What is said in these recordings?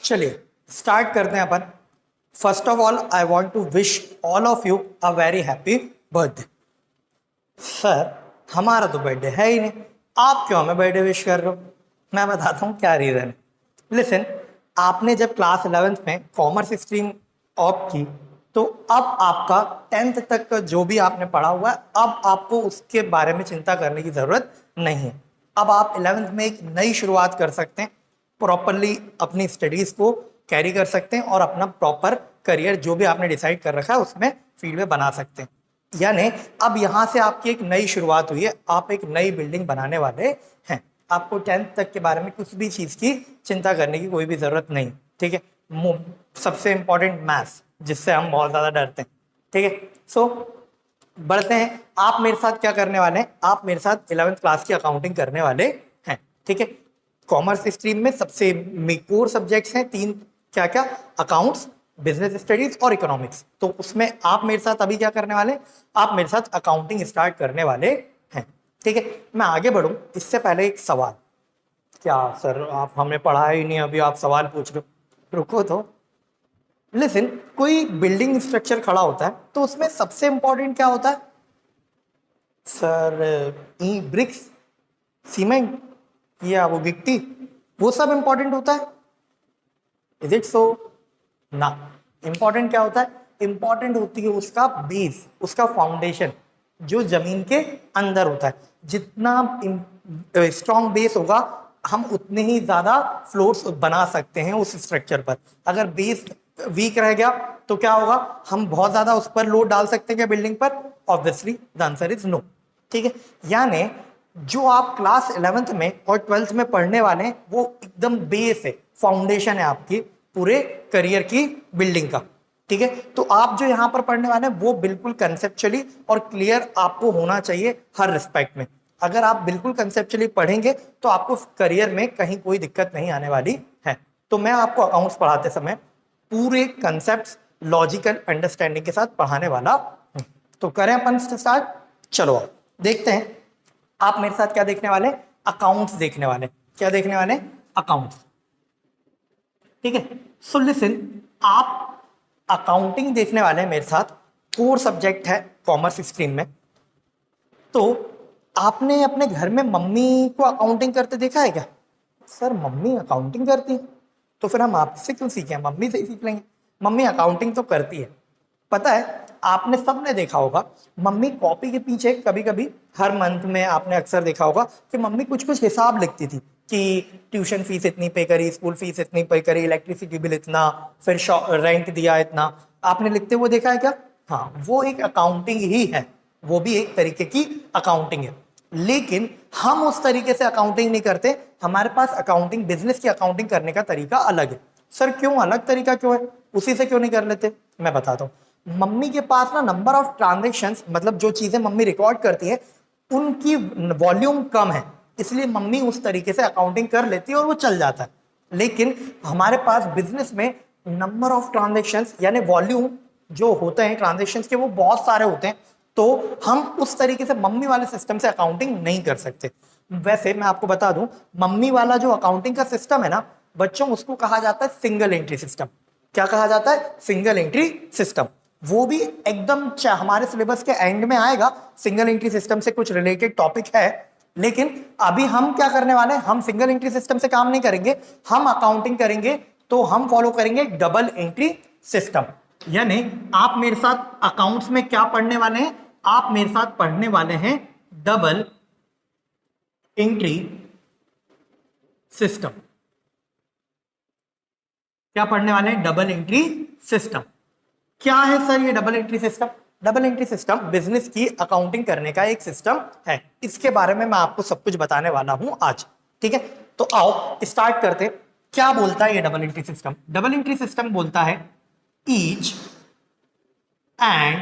चलिए स्टार्ट करते हैं अपन। First of all I want to wish all of you a very happy birthday. Sir हमारा तो बर्थडे है ही नहीं, आप क्यों हमें बर्थडे विश कर रहे हो? मैं बताता हूँ क्या रीज़न है। लिसन, आपने जब क्लास 11th में कॉमर्स स्ट्रीम ऑप्ट की तो अब आपका 10th तक का जो भी आपने पढ़ा हुआ है अब आपको उसके बारे में चिंता करने की ज़रूरत नहीं है। अब आप 11th में एक नई शुरुआत कर सकते हैं, प्रॉपरली अपनी स्टडीज़ को कैरी कर सकते हैं और अपना प्रॉपर करियर जो भी आपने डिसाइड कर रखा है उसमें फील्ड में बना सकते हैं। यानी अब यहाँ से आपकी एक नई शुरुआत हुई है, आप एक नई बिल्डिंग बनाने वाले हैं। आपको 10th तक के बारे में कुछ भी चीज़ की चिंता करने की कोई भी ज़रूरत नहीं, ठीक है। सबसे इंपॉर्टेंट मैथ्स, जिससे हम बहुत ज़्यादा डरते हैं, ठीक है। सो बढ़ते हैं, आप मेरे साथ क्या करने वाले हैं, आप मेरे साथ 11th क्लास की अकाउंटिंग करने वाले हैं, ठीक है। कॉमर्स स्ट्रीम में सबसे कोर सब्जेक्ट्स हैं तीन, क्या क्या? अकाउंट्स, बिजनेस स्टडीज और इकोनॉमिक्स। तो उसमें आप मेरे साथ अभी क्या करने वाले, आप मेरे साथ अकाउंटिंग स्टार्ट करने वाले हैं, ठीक है। मैं आगे बढ़ूं इससे पहले एक सवाल। क्या सर आप हमें पढ़ाया ही नहीं, अभी आप सवाल पूछ रहे हो? रुको तो। लिसन, कोई बिल्डिंग स्ट्रक्चर खड़ा होता है तो उसमें सबसे इंपॉर्टेंट क्या होता है? सर ब्रिक्स, सीमेंट या वो गिट्टी, वो सब इंपॉर्टेंट होता है? Is it so? ना। इंपॉर्टेंट क्या होता है? इंपॉर्टेंट होती है उसका बेस, उसका फाउंडेशन जो जमीन के अंदर होता है। जितना स्ट्रॉन्ग बेस होगा हम उतने ही ज्यादा फ्लोर्स बना सकते हैं उस स्ट्रक्चर पर। अगर बेस वीक रह गया तो क्या होगा, हम बहुत ज्यादा उस पर लोड डाल सकते हैं क्या बिल्डिंग पर? Obviously the answer is no, ठीक है। यानी जो आप क्लास 11th में और 12th में पढ़ने वाले हैं वो एकदम बेस है, फाउंडेशन है आपकी पूरे करियर की बिल्डिंग का, ठीक है। तो आप जो यहां पर पढ़ने वाले हैं वो बिल्कुल कंसेप्चुअली और क्लियर आपको होना चाहिए हर रिस्पेक्ट में। अगर आप बिल्कुल कंसेप्चुअली पढ़ेंगे तो आपको करियर में कहीं कोई दिक्कत नहीं आने वाली है। तो मैं आपको अकाउंट्स पढ़ाते समय पूरे कंसेप्ट लॉजिकल अंडरस्टैंडिंग के साथ पढ़ाने वाला हूं। तो करें अपन स्टार्ट। चलो आप देखते हैं, आप मेरे साथ क्या देखने वाले? अकाउंट्स देखने वाले। क्या देखने वाले? अकाउंट्स, ठीक है। सो लिसन, आप अकाउंटिंग देखने वाले हैं मेरे साथ, कोर सब्जेक्ट है कॉमर्स स्ट्रीम में। तो आपने अपने घर में मम्मी को अकाउंटिंग करते देखा है क्या? सर मम्मी अकाउंटिंग करती है तो फिर हम आपसे क्यों सीखें, मम्मी से ही सीख लेंगे। मम्मी अकाउंटिंग तो करती है, पता है आपने सबने देखा होगा मम्मी कॉपी के पीछे कभी कभी हर मंथ में आपने अक्सर देखा होगा कि मम्मी कुछ कुछ हिसाब लिखती थी कि ट्यूशन फीस इतनी पे करी, स्कूल फीस इतनी पे करी, इलेक्ट्रिसिटी बिल इतना, फिर रेंट दिया इतना। आपने लिखते हुए देखा है क्या? हाँ, वो एक अकाउंटिंग ही है, वो भी एक तरीके की अकाउंटिंग है। लेकिन हम उस तरीके से अकाउंटिंग नहीं करते, हमारे पास अकाउंटिंग, बिजनेस की अकाउंटिंग करने का तरीका अलग है। सर क्यों अलग तरीका क्यों है, उसी से क्यों नहीं कर लेते? मैं बताता हूँ। मम्मी के पास ना नंबर ऑफ ट्रांजेक्शन्स, मतलब जो चीजें मम्मी रिकॉर्ड करती है उनकी वॉल्यूम कम है, इसलिए मम्मी उस तरीके से अकाउंटिंग कर लेती है और वो चल जाता है। लेकिन हमारे पास बिजनेस में नंबर ऑफ ट्रांजेक्शन्स यानी वॉल्यूम जो होते हैं ट्रांजेक्शन्स के वो बहुत सारे होते हैं, तो हम उस तरीके से मम्मी वाले सिस्टम से अकाउंटिंग नहीं कर सकते। वैसे मैं आपको बता दूं, मम्मी वाला जो अकाउंटिंग का सिस्टम है ना बच्चों, उसको कहा जाता है सिंगल एंट्री सिस्टम। क्या कहा जाता है? Single entry system. वो भी एकदम हमारे सिलेबस के एंड में आएगा, सिंगल एंट्री सिस्टम से कुछ रिलेटेड टॉपिक है। लेकिन अभी हम क्या करने वाले हैं, हम सिंगल एंट्री सिस्टम से काम नहीं करेंगे, हम अकाउंटिंग करेंगे तो हम फॉलो करेंगे डबल एंट्री सिस्टम। यानी आप मेरे साथ अकाउंट्स में क्या पढ़ने वाले हैं, आप मेरे साथ पढ़ने वाले हैं डबल एंट्री सिस्टम। क्या पढ़ने वाले हैं? Double entry system. क्या है सर ये double entry system? Double entry system business की अकाउंटिंग करने का एक सिस्टम है, इसके बारे में मैं आपको सब कुछ बताने वाला हूं आज, ठीक है। तो आओ स्टार्ट करते। क्या बोलता है ये double entry system? Double entry system बोलता है each and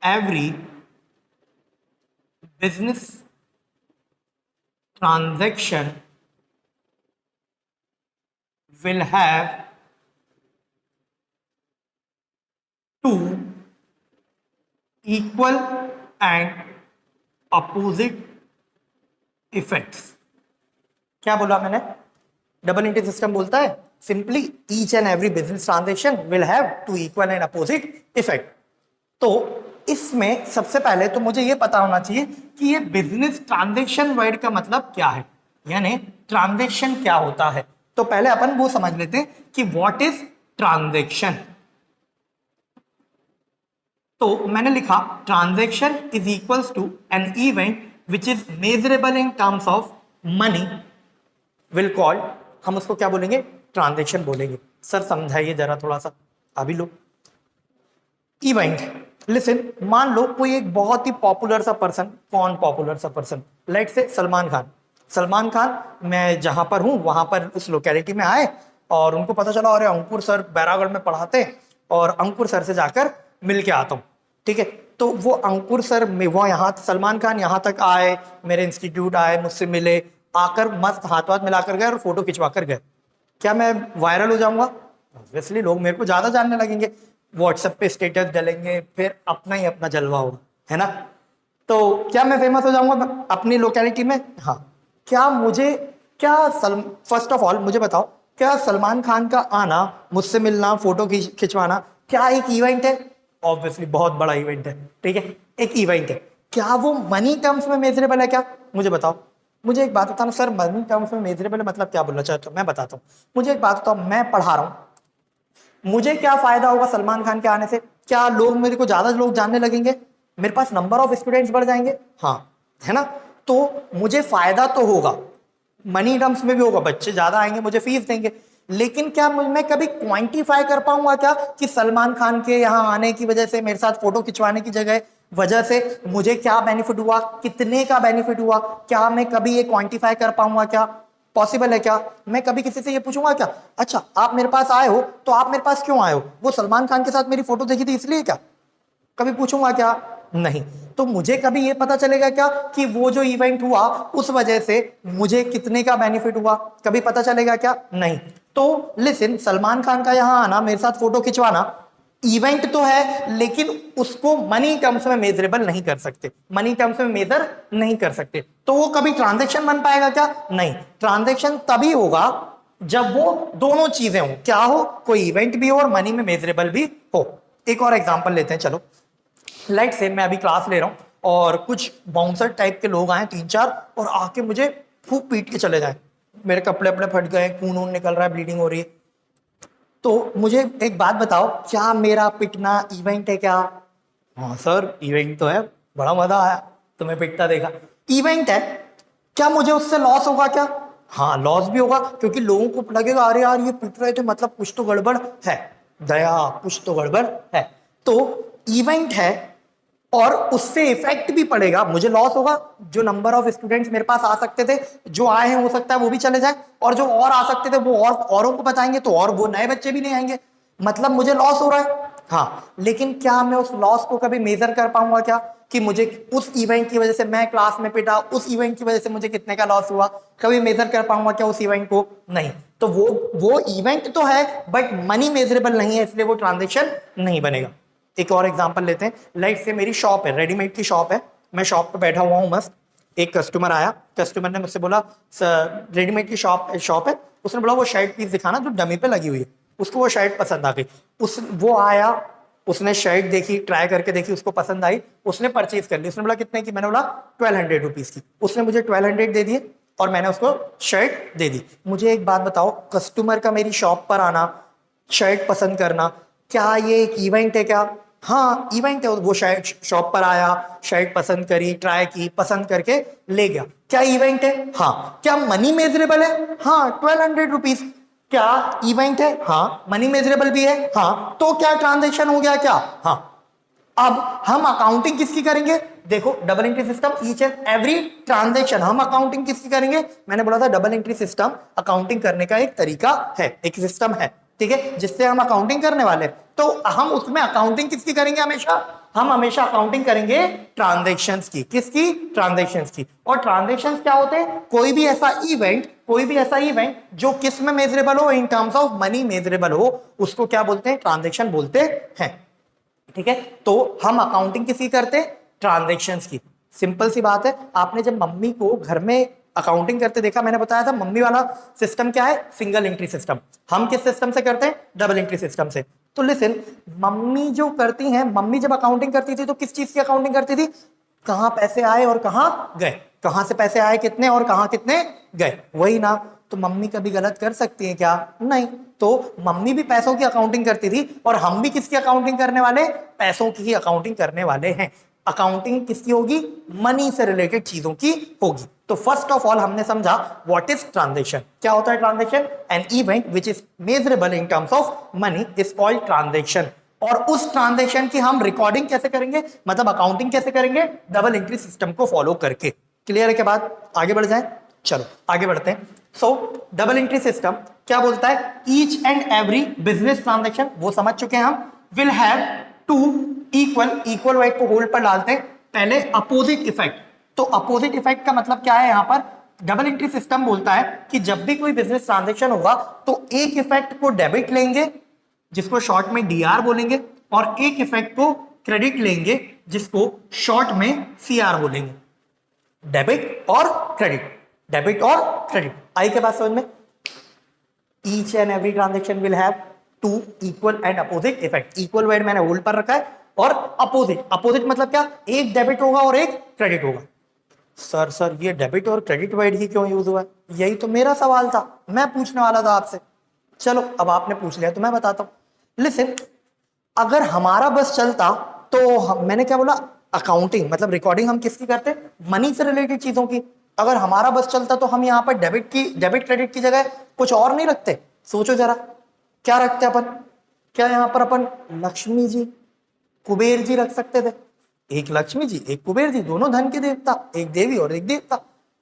every business transaction will have two equal and opposite effects। क्या बोला मैंने? डबल एंट्री सिस्टम बोलता है simply each and every business transaction will have to equal and opposite effect. तो इसमें सबसे पहले तो मुझे ये पता होना चाहिए कि ये बिजनेस ट्रांजेक्शन वर्ड का मतलब क्या है, यानी ट्रांजेक्शन क्या होता है। तो पहले अपन वो समझ लेते हैं कि व्हाट इज ट्रांजेक्शन। तो मैंने लिखा transaction is equals to an event which is measurable in terms of money will called, हम उसको क्या बोलेंगे, ट्रांजेक्शन बोलेंगे। सर समझाइए जरा थोड़ा सा। अभी लो इवेंट, लिसन, मान लो कोई एक बहुत ही पॉपुलर सा पर्सन, कौन पॉपुलर सा पर्सन, लेट से सलमान खान। सलमान खान, मैं जहां पर हूं वहां पर उस लोकेलिटी में आए और उनको पता चला अरे अंकुर सर बैरागढ़ में पढ़ाते, और अंकुर सर से जाकर मिल के आता हूँ, ठीक है। तो वो अंकुर सर में वो यहाँ सलमान खान यहाँ तक आए, मेरे इंस्टीट्यूट आए, मुझसे मिले, आकर मस्त हाथ वाथ मिलाकर गए और फोटो खिंचवा कर गए। क्या मैं वायरल हो जाऊंगा? ऑब्वियसली लोग मेरे को ज्यादा जानने लगेंगे, व्हाट्सएप पे स्टेटस डालेंगे, फिर अपना ही अपना जलवा होगा, है ना। तो क्या मैं फेमस हो जाऊंगा अपनी लोकेलिटी में? हाँ। क्या मुझे, क्या फर्स्ट ऑफ ऑल मुझे बताओ, क्या सलमान खान का आना, मुझसे मिलना, फोटो खिंचवाना क्या एक इवेंट है? ऑब्वियसली बहुत बड़ा इवेंट है, ठीक है, एक इवेंट है। क्या वो मनी टर्म्स में मेजरेबल है? क्या मुझे बताओ। मुझे एक बात बताना सर, मनी टर्म्स में मेजरेबल मतलब क्या बोलना चाहते हो? मैं बताता हूँ। मुझे एक बात बताओ, मैं पढ़ा रहा हूँ, मुझे क्या फायदा होगा सलमान खान के आने से? क्या लोग मेरे को ज्यादा लोग जानने लगेंगे, मेरे पास नंबर ऑफ स्टूडेंट्स बढ़ जाएंगे? हाँ, है ना। तो मुझे फायदा तो होगा, मनी टर्म्स में भी होगा, बच्चे ज्यादा आएंगे, मुझे फीस देंगे। लेकिन क्या मैं कभी क्वांटिफाई कर पाऊंगा क्या कि सलमान खान के यहाँ आने की वजह से, मेरे साथ फोटो खिंचवाने की जगह वजह से मुझे क्या बेनिफिट हुआ, कितने का बेनिफिट हुआ? क्या मैं कभी ये क्वांटिफाई कर पाऊंगा? क्या पॉसिबल है? क्या मैं कभी किसी से ये पूछूंगा क्या, अच्छा आप मेरे पास आए हो तो आप मेरे पास क्यों आए हो? वो सलमान खान के साथ मेरी फोटो देखी थी इसलिए? क्या कभी पूछूंगा क्या? नहीं। तो मुझे कभी ये पता चलेगा क्या कि वो जो इवेंट हुआ उस वजह से मुझे कितने का बेनिफिट हुआ? कभी पता चलेगा क्या? नहीं। तो लिसन, सलमान खान का यहां आना, मेरे साथ फोटो खिंचवाना इवेंट तो है, लेकिन उसको मनी टर्म्स में मेजरेबल नहीं कर सकते, मनी टर्म्स में मेजर नहीं कर सकते। तो वो कभी ट्रांजैक्शन बन पाएगा क्या? नहीं। ट्रांजैक्शन तभी होगा जब वो दोनों चीजें हो। क्या हो? कोई इवेंट भी हो और मनी में मेजरेबल भी हो। एक और एग्जांपल लेते हैं, चलो। लाइट से मैं अभी क्लास ले रहा हूं और कुछ बाउंसर टाइप के लोग आए 3-4 और आके मुझे फूक पीट के चले जाए, मेरे कपड़े अपने फट गए, खून वून निकल रहा है, ब्लीडिंग हो रही है। तो मुझे एक बात बताओ, क्या मेरा पिटना इवेंट है क्या? हाँ सर इवेंट तो है, बड़ा मजा आया, तुम्हें पिटता देखा, इवेंट है। क्या मुझे उससे लॉस होगा क्या? हाँ लॉस भी होगा, क्योंकि लोगों को लगेगा अरे यार ये पिट रहे थे, मतलब कुछ तो गड़बड़ है, दया कुछ तो गड़बड़ है। तो इवेंट है और उससे इफेक्ट भी पड़ेगा, मुझे लॉस होगा, जो नंबर ऑफ स्टूडेंट्स मेरे पास आ सकते थे, जो आए हैं हो सकता है वो भी चले जाए, और जो और आ सकते थे वो और औरों को बताएंगे तो और वो नए बच्चे भी नहीं आएंगे, मतलब मुझे लॉस हो रहा है। हाँ, लेकिन क्या मैं उस लॉस को कभी मेजर कर पाऊंगा क्या कि मुझे उस इवेंट की वजह से मैं क्लास में पिटा, उस इवेंट की वजह से मुझे कितने का लॉस हुआ? कभी मेजर कर पाऊंगा क्या उस इवेंट को? नहीं। तो वो इवेंट तो है बट मनी मेजरेबल नहीं है, इसलिए वो ट्रांजेक्शन नहीं बनेगा। एक और एग्जांपल लेते हैं, लाइक से मेरी शॉप है, रेडीमेड की शॉप है, मैं शॉप पे बैठा हुआ हूँ मस्त, एक कस्टमर आया, कस्टमर ने मुझसे बोला रेडीमेड की शॉप है, उसने बोला वो शर्ट पीस दिखाना जो डमी पे लगी हुई है, उसको वो शर्ट पसंद आ गई, वो आया, उसने शर्ट देखी, ट्राई करके देखी, उसको पसंद आई, उसने परचेज कर ली। उसने बोला कितने की? मैंने बोला 1200 रुपीज की। उसने मुझे 1200 दे दिए और मैंने उसको शर्ट दे दी। मुझे एक बात बताओ, कस्टमर का मेरी शॉप पर आना, शर्ट पसंद करना, क्या ये एक इवेंट है क्या? हाँ इवेंट है। वो शर्ट शॉप पर आया, शर्ट पसंद करी, ट्राई की, पसंद करके ले गया, क्या इवेंट है? हाँ। क्या मनी मेजरेबल है? हाँ 1200 रुपीज। क्या इवेंट है? हाँ। मनी मेजरेबल भी है? हाँ। तो क्या ट्रांजेक्शन हो गया क्या? हाँ। अब हम अकाउंटिंग किसकी करेंगे? देखो double entry system, each and every transaction हम अकाउंटिंग किसकी करेंगे? मैंने बोला था डबल एंट्री सिस्टम अकाउंटिंग करने का एक तरीका है, एक सिस्टम है, ठीक है, जिससे हम अकाउंटिंग करने वाले। तो हम उसमें अकाउंटिंग किसकी करेंगे? हमेशा हम हमेशा अकाउंटिंग करेंगे ट्रांजैक्शंस की। किसकी? ट्रांजैक्शंस की। और ट्रांजैक्शंस क्या होते हैं? कोई भी ऐसा इवेंट जो किस में मेजरेबल हो, इन टर्म्स ऑफ मनी मेजरेबल हो, उसको क्या बोलते हैं? ट्रांजैक्शन बोलते हैं, ठीक है। तो हम अकाउंटिंग किसकी करते हैं? ट्रांजैक्शंस की। सिंपल सी बात है, आपने जब मम्मी को घर में अकाउंटिंग करते देखा, मैंने बताया था मम्मी वाला सिस्टम क्या है, सिंगल एंट्री सिस्टम। हम किस सिस्टम से करते हैं, डबल एंट्री सिस्टम से। तो लिसन, मम्मी जो करती हैं, मम्मी जब अकाउंटिंग करती थी तो किस चीज की अकाउंटिंग करती थी, कहां पैसे आए और कहां गए, कहां से पैसे आए कितने और कहां कितने गए, वही ना। तो मम्मी कभी गलत कर सकती है क्या, नहीं। तो मम्मी भी पैसों की अकाउंटिंग करती थी और हम भी किसकी अकाउंटिंग करने वाले, पैसों की ही अकाउंटिंग करने वाले हैं। अकाउंटिंग किसकी होगी, मनी से रिलेटेड चीजों की होगी। तो फर्स्ट ऑफ ऑल हमने समझा व्हाट इज ट्रांजैक्शन, क्या होता है transaction, N event which is measurable in terms of money is called transaction. और उस ट्रांजैक्शन की हम रिकॉर्डिंग कैसे करेंगे, मतलब अकाउंटिंग कैसे करेंगे, डबल एंट्री सिस्टम को फॉलो करके। क्लियर है के बाद आगे बढ़ जाए, चलो आगे बढ़ते हैं। सो डबल एंट्री सिस्टम क्या बोलता है, each and every business transaction, वो समझ चुके हैं हम, विल हैव टू इक्वल वाइट को होल्ड पर डालते हैं, पहले अपोजिट इफेक्ट। तो अपोजिट इफेक्ट का मतलब क्या है, यहां पर डबल एंट्री सिस्टम बोलता है कि जब भी कोई बिजनेस ट्रांजैक्शन होगा तो एक इफेक्ट को डेबिट लेंगे जिसको शॉर्ट में डीआर बोलेंगे, और एक इफेक्ट को क्रेडिट लेंगे जिसको शॉर्ट में सीआर बोलेंगे। डेबिट और क्रेडिट, डेबिट और क्रेडिट, आई के बाद समझ में। Each and every transaction will have to equal and opposite effect, equal word मैंने होल्ड पर रखा है, और अपोजिट, अपोजिट मतलब क्या, एक डेबिट होगा और एक क्रेडिट होगा। सर ये डेबिट और क्रेडिट वर्ड ही क्यों यूज हुआ है, यही तो मेरा सवाल था, मैं पूछने वाला था आपसे। चलो अब आपने पूछ लिया तो मैं बताता हूं। लिसन, अगर हमारा बस चलता तो मैंने क्या बोला, अकाउंटिंग मतलब रिकॉर्डिंग हम किसकी करते हैं, मनी से रिलेटेड चीजों की। अगर हमारा बस चलता तो हम यहाँ पर डेबिट क्रेडिट की जगह कुछ और नहीं रखते, सोचो जरा क्या रखते अपन, क्या यहाँ पर अपन लक्ष्मी जी कुबेर जी रख सकते थे, एक लक्ष्मी जी एक कुबेर जी, दोनों धन के देवता, एक देवी और एक देवता,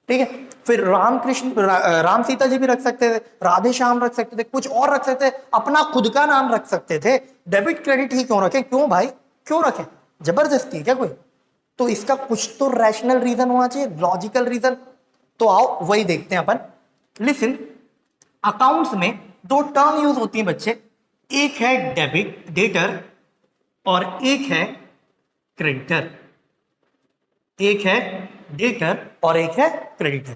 ठीक है। फिर राम सीता जी भी रख सकते थे, राधे श्याम रख सकते थे, कुछ और रख सकते थे, अपना खुद का नाम रख सकते थे। डेबिट क्रेडिट ही क्यों रखें, क्यों भाई क्यों रखें, जबरदस्ती क्या कोई, तो इसका कुछ तो रैशनल रीजन होना चाहिए, लॉजिकल रीजन। तो आओ वही देखते हैं अपन। लिसन, अकाउंट्स में दो टर्म यूज होती हैं बच्चे, एक है डेटर और एक है क्रेडिटर, एक है डेटर और एक है क्रेडिटर।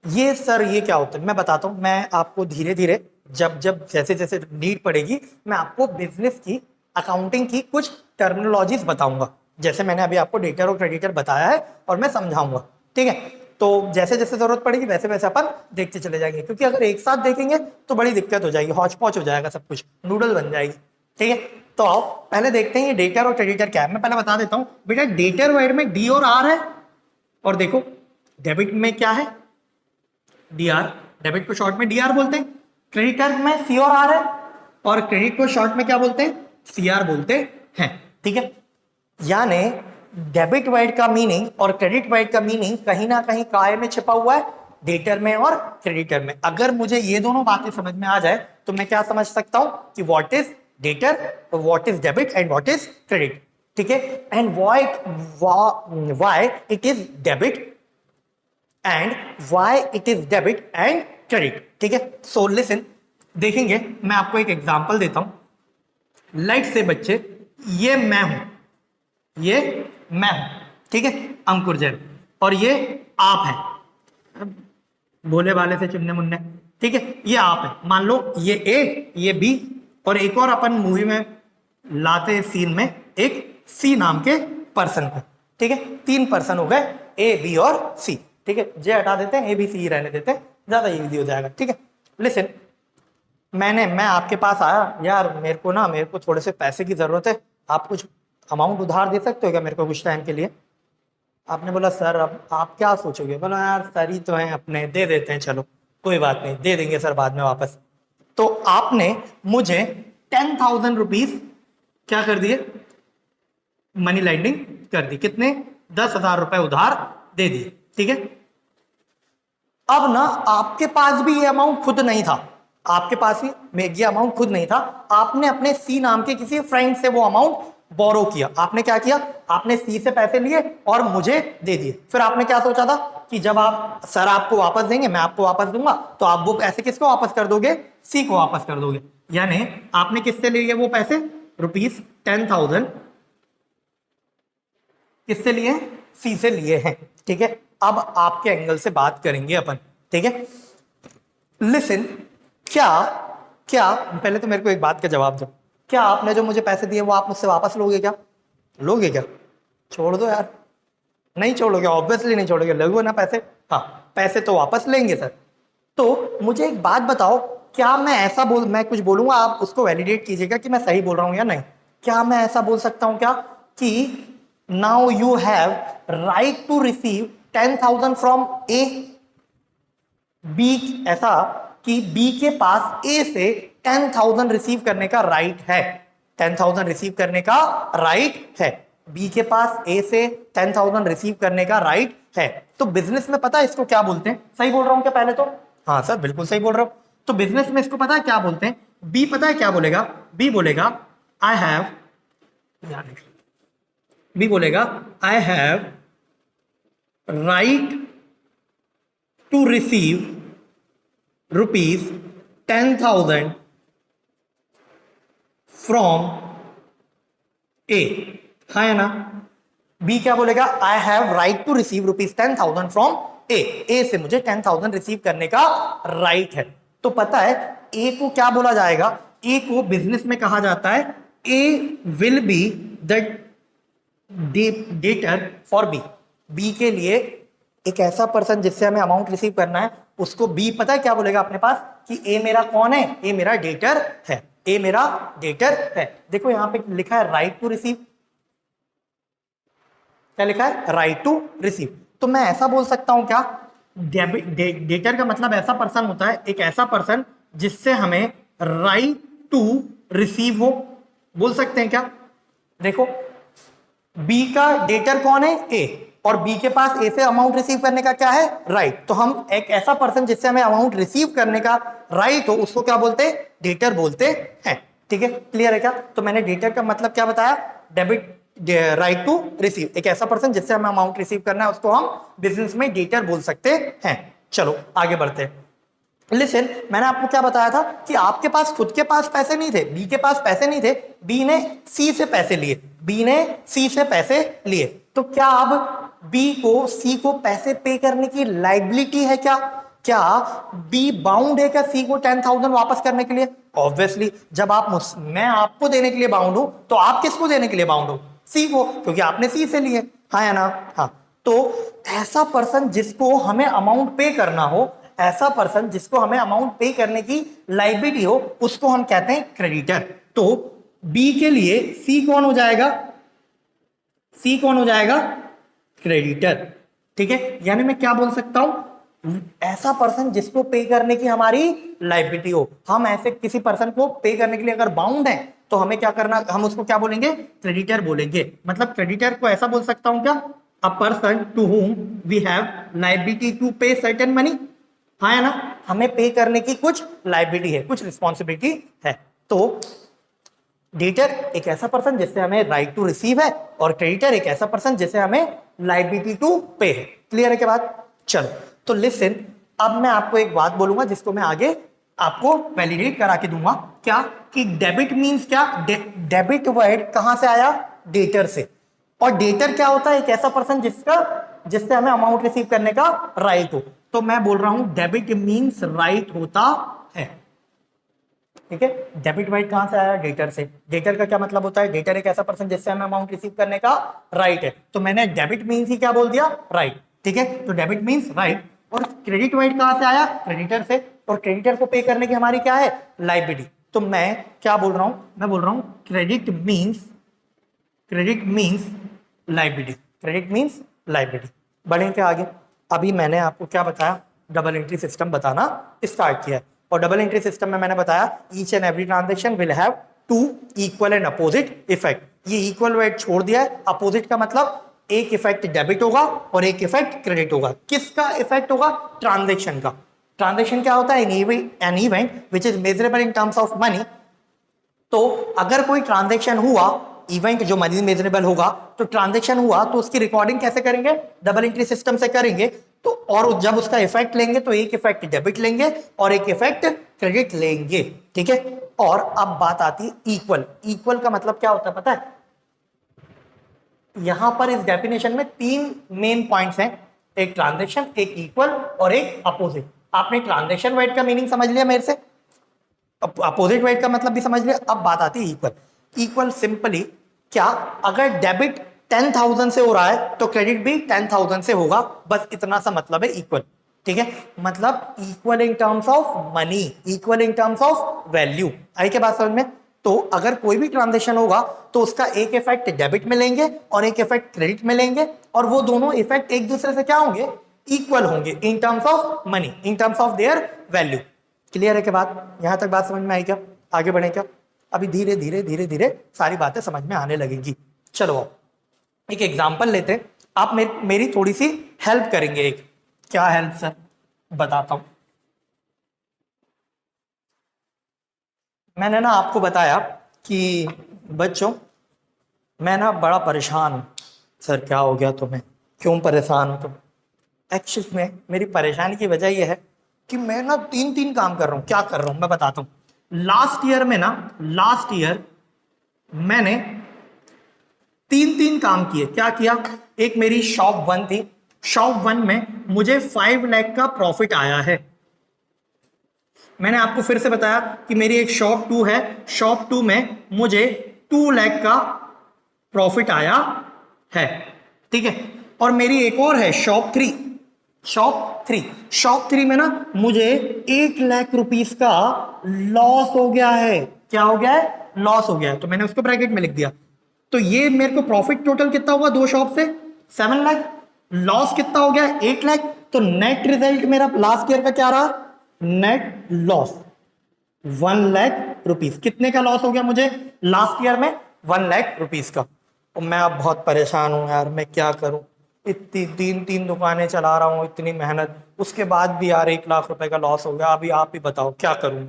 ये सर ये क्या होता है मैं बताता हूं, मैं आपको धीरे धीरे जब जब जैसे जैसे नीड पड़ेगी मैं आपको बिजनेस की अकाउंटिंग की कुछ टर्मिनोलॉजीज बताऊंगा, जैसे मैंने अभी आपको डेटर और क्रेडिटर बताया है और मैं समझाऊंगा, ठीक है। तो जैसे जैसे जरूरत पड़ेगी वैसे वैसे अपन देखते चले जाएंगे, क्योंकि अगर एक साथ देखेंगे तो बड़ी दिक्कत हो जाएगी, हौच पौच हो जाएगा, सब कुछ नूडल बन जाएगी, ठीक है। तो आओ पहले देखते हैं ये डेटर और क्रेडिटर क्या है। मैं पहले बता देता हूं बेटा, डेटर वर्ड में डी और आर है, और देखो डेबिट में क्या है, डीआर, डेबिट को शॉर्ट में डीआर बोलते हैं, क्रेडिटर में सी और आर है, और क्रेडिट को शॉर्ट में क्या बोलते हैं, सीआर बोलते हैं, ठीक है। यानी डेबिट वर्ड का मीनिंग और क्रेडिट वर्ड का मीनिंग कहीं ना कहीं काय में छिपा हुआ है, डेटर में और क्रेडिटर में। अगर मुझे ये दोनों बातें समझ में आ जाए तो मैं क्या समझ सकता हूं कि what is debtor, what is debit and what is credit, ठीक है। And why it is debit and why it is debit and credit, ठीक है। सो लिसन, देखेंगे मैं आपको एक एग्जांपल देता हूं। लाइट से बच्चे, ये मैं हूं, ये मैं हूं, ठीक है, अंकुर जैन, और ये आप हैं, भोले भाले से चुन्ने मुन्ने, ठीक है, ये आप है। मान लो ये ए, ये बी, और एक और अपन मूवी में लाते सीन में एक सी नाम के पर्सन को, ठीक है। तीन पर्सन हो गए, ए बी और सी, ठीक है। जे हटा देते हैं, ए बी सी रहने देते हैं, ज्यादा इजी हो जाएगा, ठीक है। लिसन, मैं आपके पास आया, यार मेरे को थोड़े से पैसे की जरूरत है, आप कुछ अमाउंट उधार दे सकते हो क्या मेरे को कुछ टाइम के लिए। आपने बोला सर अब आप क्या सोचोगे, बोला यार सर ही तो हैं अपने, दे देते हैं, चलो कोई बात नहीं, दे देंगे सर बाद में वापस। तो आपने मुझे 10,000 रुपीज क्या कर दिए, मनी लैंडिंग कर दी, कितने, 10,000 रुपए उधार दे दिए, ठीक है। अब ना आपके पास भी ये अमाउंट खुद नहीं था, आपके पास ही ये अमाउंट खुद नहीं था, आपने अपने सी नाम के किसी फ्रेंड से वो अमाउंट बोरो किया। आपने क्या किया, आपने सी से पैसे लिए और मुझे दे दिए। फिर आपने क्या सोचा था कि जब आप सर आपको वापस देंगे मैं आपको वापस दूंगा, तो आप वो पैसे किसको वापस कर दोगे, सी को वापस कर दोगे। यानी आपने किससे लिए वो पैसे, रुपीज 10,000 किससे लिए, सी से लिए हैं, ठीक है। अब आपके एंगल से बात करेंगे अपन, ठीक है। लिसन, क्या क्या पहले तो मेरे को एक बात का जवाब दो, क्या आपने जो मुझे पैसे दिए वो आप मुझसे वापस लोगे क्या? लोगे क्या? छोड़ दो यार, नहीं छोड़ोगे, ऑब्वियसली नहीं छोड़ोगे, लोगे ना पैसे? हाँ, पैसे तो वापस लेंगे सर। तो मुझे एक बात बताओ, क्या मैं ऐसा मैं कुछ बोलूंगा, आप उसको वैलिडेट कीजिएगा कि मैं सही बोल रहा हूं या नहीं। क्या मैं ऐसा बोल सकता हूं क्या कि now you have right to receive 10,000 from A? B, ऐसा कि बी के पास ए से 10,000 रिसीव करने का राइट है, 10,000 रिसीव करने का राइट है, बी के पास ए से 10,000 रिसीव करने का राइट है। तो बिजनेस में पता है इसको क्या बोलते हैं? सही बोल रहा हूं क्या पहले तो? हाँ सर, बिल्कुल सही बोल रहा हूं। तो बिजनेस में इसको पता है क्या बोलते हैं? बी पता है क्या बोलेगा? बी बोलेगा आई हैव, बी बोलेगा I have right to receive rupees 10,000 from A, हाँ है ना? बी क्या बोलेगा? I have right to receive rupees 10,000 from A, A से मुझे 10,000 रिसीव करने का राइट है। तो पता है ए को क्या बोला जाएगा? ए को बिजनेस में कहा जाता है A will be the debtor for B. B के लिए एक ऐसा पर्सन जिससे हमें अमाउंट रिसीव करना है, उसको बी पता है क्या बोलेगा अपने पास कि ए मेरा कौन है? ए मेरा डेटर है, ए मेरा डेटर है। देखो यहां पे लिखा है राइट टू रिसीव, क्या लिखा है? Right to receive. तो मैं ऐसा बोल सकता हूं क्या? डेटर का मतलब ऐसा पर्सन होता है, एक ऐसा पर्सन जिससे हमें राइट टू रिसीव हो, बोल सकते हैं क्या? देखो बी का डेटर कौन है? ए, और बी के पास ए से अमाउंट रिसीव करने का क्या है? राइट। तो हम एक ऐसा पर्सन जिससे हमें अमाउंट रिसीव करने का राइट हो उसको क्या बोलते हैं? डेटर बोलते हैं। ठीक है, क्लियर है क्या? तो मैंने डेटर का मतलब क्या बताया? डेबिट, राइट टू रिसीव, एक ऐसा पर्सन जिससे हमें अमाउंट रिसीव करना है उसको हम बिजनेस में डेटर बोल सकते हैं। चलो आगे बढ़ते हैं। लिसन, मैंने आपको क्या बताया था कि आपके पास खुद के पास पैसे नहीं थे, बी के पास पैसे नहीं थे, बी ने सी से पैसे लिए, बी ने सी से पैसे लिए। तो क्या अब बी को सी को पैसे पे करने की लायबिलिटी है क्या? क्या बी बाउंड है क्या सी को 10,000 वापस करने के लिए? ऑब्वियसली, जब मैं आपको देने के लिए बाउंड हूं तो आप किसको देने के लिए बाउंड हो? सी को, क्योंकि आपने सी से लिए, हाँ या ना? हाँ। तो ऐसा पर्सन जिसको हमें अमाउंट पे करना हो, ऐसा पर्सन जिसको हमें अमाउंट पे करने की लायबिलिटी हो, उसको हम कहते हैं क्रेडिटर। तो बी के लिए सी कौन हो जाएगा? सी कौन हो जाएगा? क्रेडिटर। ठीक है, यानी मैं क्या बोल सकता हूं? ऐसा पर्सन जिसको पे करने की हमारी लायबिलिटी हो। हम ऐसे किसी पर्सन को पे करने के लिए अगर बाउंड है तो हमें क्या करना? हम उसको क्या बोलेंगे? क्रेडिटर बोलेंगे। मतलब क्रेडिटर को ऐसा बोल सकता हूं क्या? A person to whom we have liability to pay certain money, हाँ है ना? हमें पे करने की कुछ लायबिलिटी है, कुछ रिस्पॉन्सिबिलिटी है। तो डेटर एक ऐसा पर्सन जिससे हमें राइट टू रिसीव है, और क्रेडिटर एक ऐसा पर्सन जिससे हमें लायबिलिटी टू पे है। क्लियर है क्या बात? चलो तो लिसन, अब मैं आपको एक बात बोलूंगा जिसको मैं आगे आपको वैलिडेट करा के दूंगा। क्या कि डेबिट मींस क्या? डेबिट वर्ड कहां से आया? डेटर से। और डेटर क्या होता है? एक ऐसा पर्सन जिससे हमें अमाउंट रिसीव करने का राइट हो। तो मैं बोल रहा हूं डेबिट मींस राइट होता है। ठीक है, डेबिट राइट कहां से आया? डेटर से। डेटर का क्या मतलब होता है? डेटर एक ऐसा पर्सन जिससे हमें अमाउंट रिसीव करने का राइट है। तो मैंने डेबिट मींस ही क्या बोल दिया? राइट। ठीक है, तो डेबिट मींस राइट। और क्रेडिट राइट कहां से आया? क्रेडिटर से। और क्रेडिटर को पे करने की हमारी क्या है? लायबिलिटी। तो मैं क्या बोल रहा हूं? मैं बोल रहा हूं credit means liability, credit means liability. बढ़ेंगे आगे। अभी मैंने आपको क्या बताया? डबल एंट्री सिस्टम बताना स्टार्ट किया है। और डबल एंट्री सिस्टम में मैंने बताया each and every transaction will have to equal and opposite effect. ये इक्वल वर्ड छोड़ दिया है, अपोजिट का मतलब एक इफेक्ट डेबिट होगा और एक इफेक्ट क्रेडिट होगा। किसका इफेक्ट होगा? ट्रांजैक्शन का। ट्रांजैक्शन क्या होता है? N event which is measurable in terms of money. तो अगर कोई ट्रांजैक्शन हुआ, इवेंट जो मनी मेजरेबल होगा, तो ट्रांजैक्शन हुआ तो उसकी रिकॉर्डिंग कैसे करेंगे? डबल एंट्री सिस्टम से करेंगे। तो और जब उसका इफेक्ट लेंगे तो एक इफेक्ट डेबिट लेंगे और एक इफेक्ट क्रेडिट लेंगे। ठीक है, और अब बात आती है इक्वल। इक्वल का मतलब क्या होता है पता है? यहां पर इस डेफिनेशन में तीन मेन पॉइंट्स हैं। एक ट्रांजैक्शन, एक इक्वल और एक अपोजिट। आपने ट्रांजैक्शन वर्ड का मीनिंग समझ लिया मेरे से, अपोजिट वर्ड का मतलब भी समझ लिया। अब बात आती है इक्वल। इक्वल सिंपली क्या, अगर डेबिट 10,000 से हो रहा है तो क्रेडिट भी 10,000 से होगा, बस इतना सा मतलब है इक्वल। ठीक है, मतलब equal in terms of money, equal in terms of value. आई क्या बात समझ में? तो अगर कोई भी ट्रांजेक्शन होगा तो उसका एक इफेक्ट डेबिट में लेंगे और एक इफेक्ट क्रेडिट में लेंगे, और वो दोनों इफेक्ट एक दूसरे से क्या होंगे, इक्वल होंगे इन terms of money, in terms of their value. Clear है के बात? यहां तक बात समझ में आई क्या? आगे बढ़े क्या? अभी धीरे धीरे धीरे धीरे सारी बातें समझ में आने लगेंगी। चलो एक एग्जांपल लेते हैं, आप मेरी थोड़ी सी हेल्प करेंगे। एक क्या हेल्प सर? बताता हूं। मैंने ना आपको बताया कि बच्चों मैं ना बड़ा परेशान हूं। सर क्या हो गया तुम्हें, क्यों परेशान हो तुम? एक्चुअली में मेरी परेशानी की वजह यह है कि मैं ना तीन तीन काम कर रहा हूं। क्या कर रहा हूं मैं बताता हूं। लास्ट ईयर मैंने तीन तीन काम किए। क्या किया? एक मेरी शॉप 1 थी, शॉप 1 में मुझे 5 लाख का प्रॉफिट आया है। मैंने आपको फिर से बताया कि मेरी एक शॉप 2 है, शॉप 2 में मुझे 2 लाख का प्रॉफिट आया है। ठीक है, और मेरी एक और है शॉप 3, शॉप 3 में ना मुझे 1 लाख रुपीस का लॉस हो गया है। क्या हो गया है? लॉस हो गया है। तो मैंने उसको ब्रैकेट में लिख दिया। तो ये मेरे को प्रॉफिट टोटल कितना हुआ दो शॉप से? 7 लाख। लॉस कितना हो गया? 8 लाख। तो नेट रिजल्ट मेरा लास्ट ईयर का क्या रहा? Net loss 1 lakh rupees. कितने का लॉस हो गया मुझे लास्ट ईयर में? 1 लाख रुपीस का। और मैं अब बहुत परेशान हूं यार, मैं क्या करूं? इतनी तीन तीन दुकानें चला रहा हूं, इतनी मेहनत, उसके बाद भी यार 1 लाख रुपए का लॉस हो गया। अभी आप ही बताओ क्या करूं?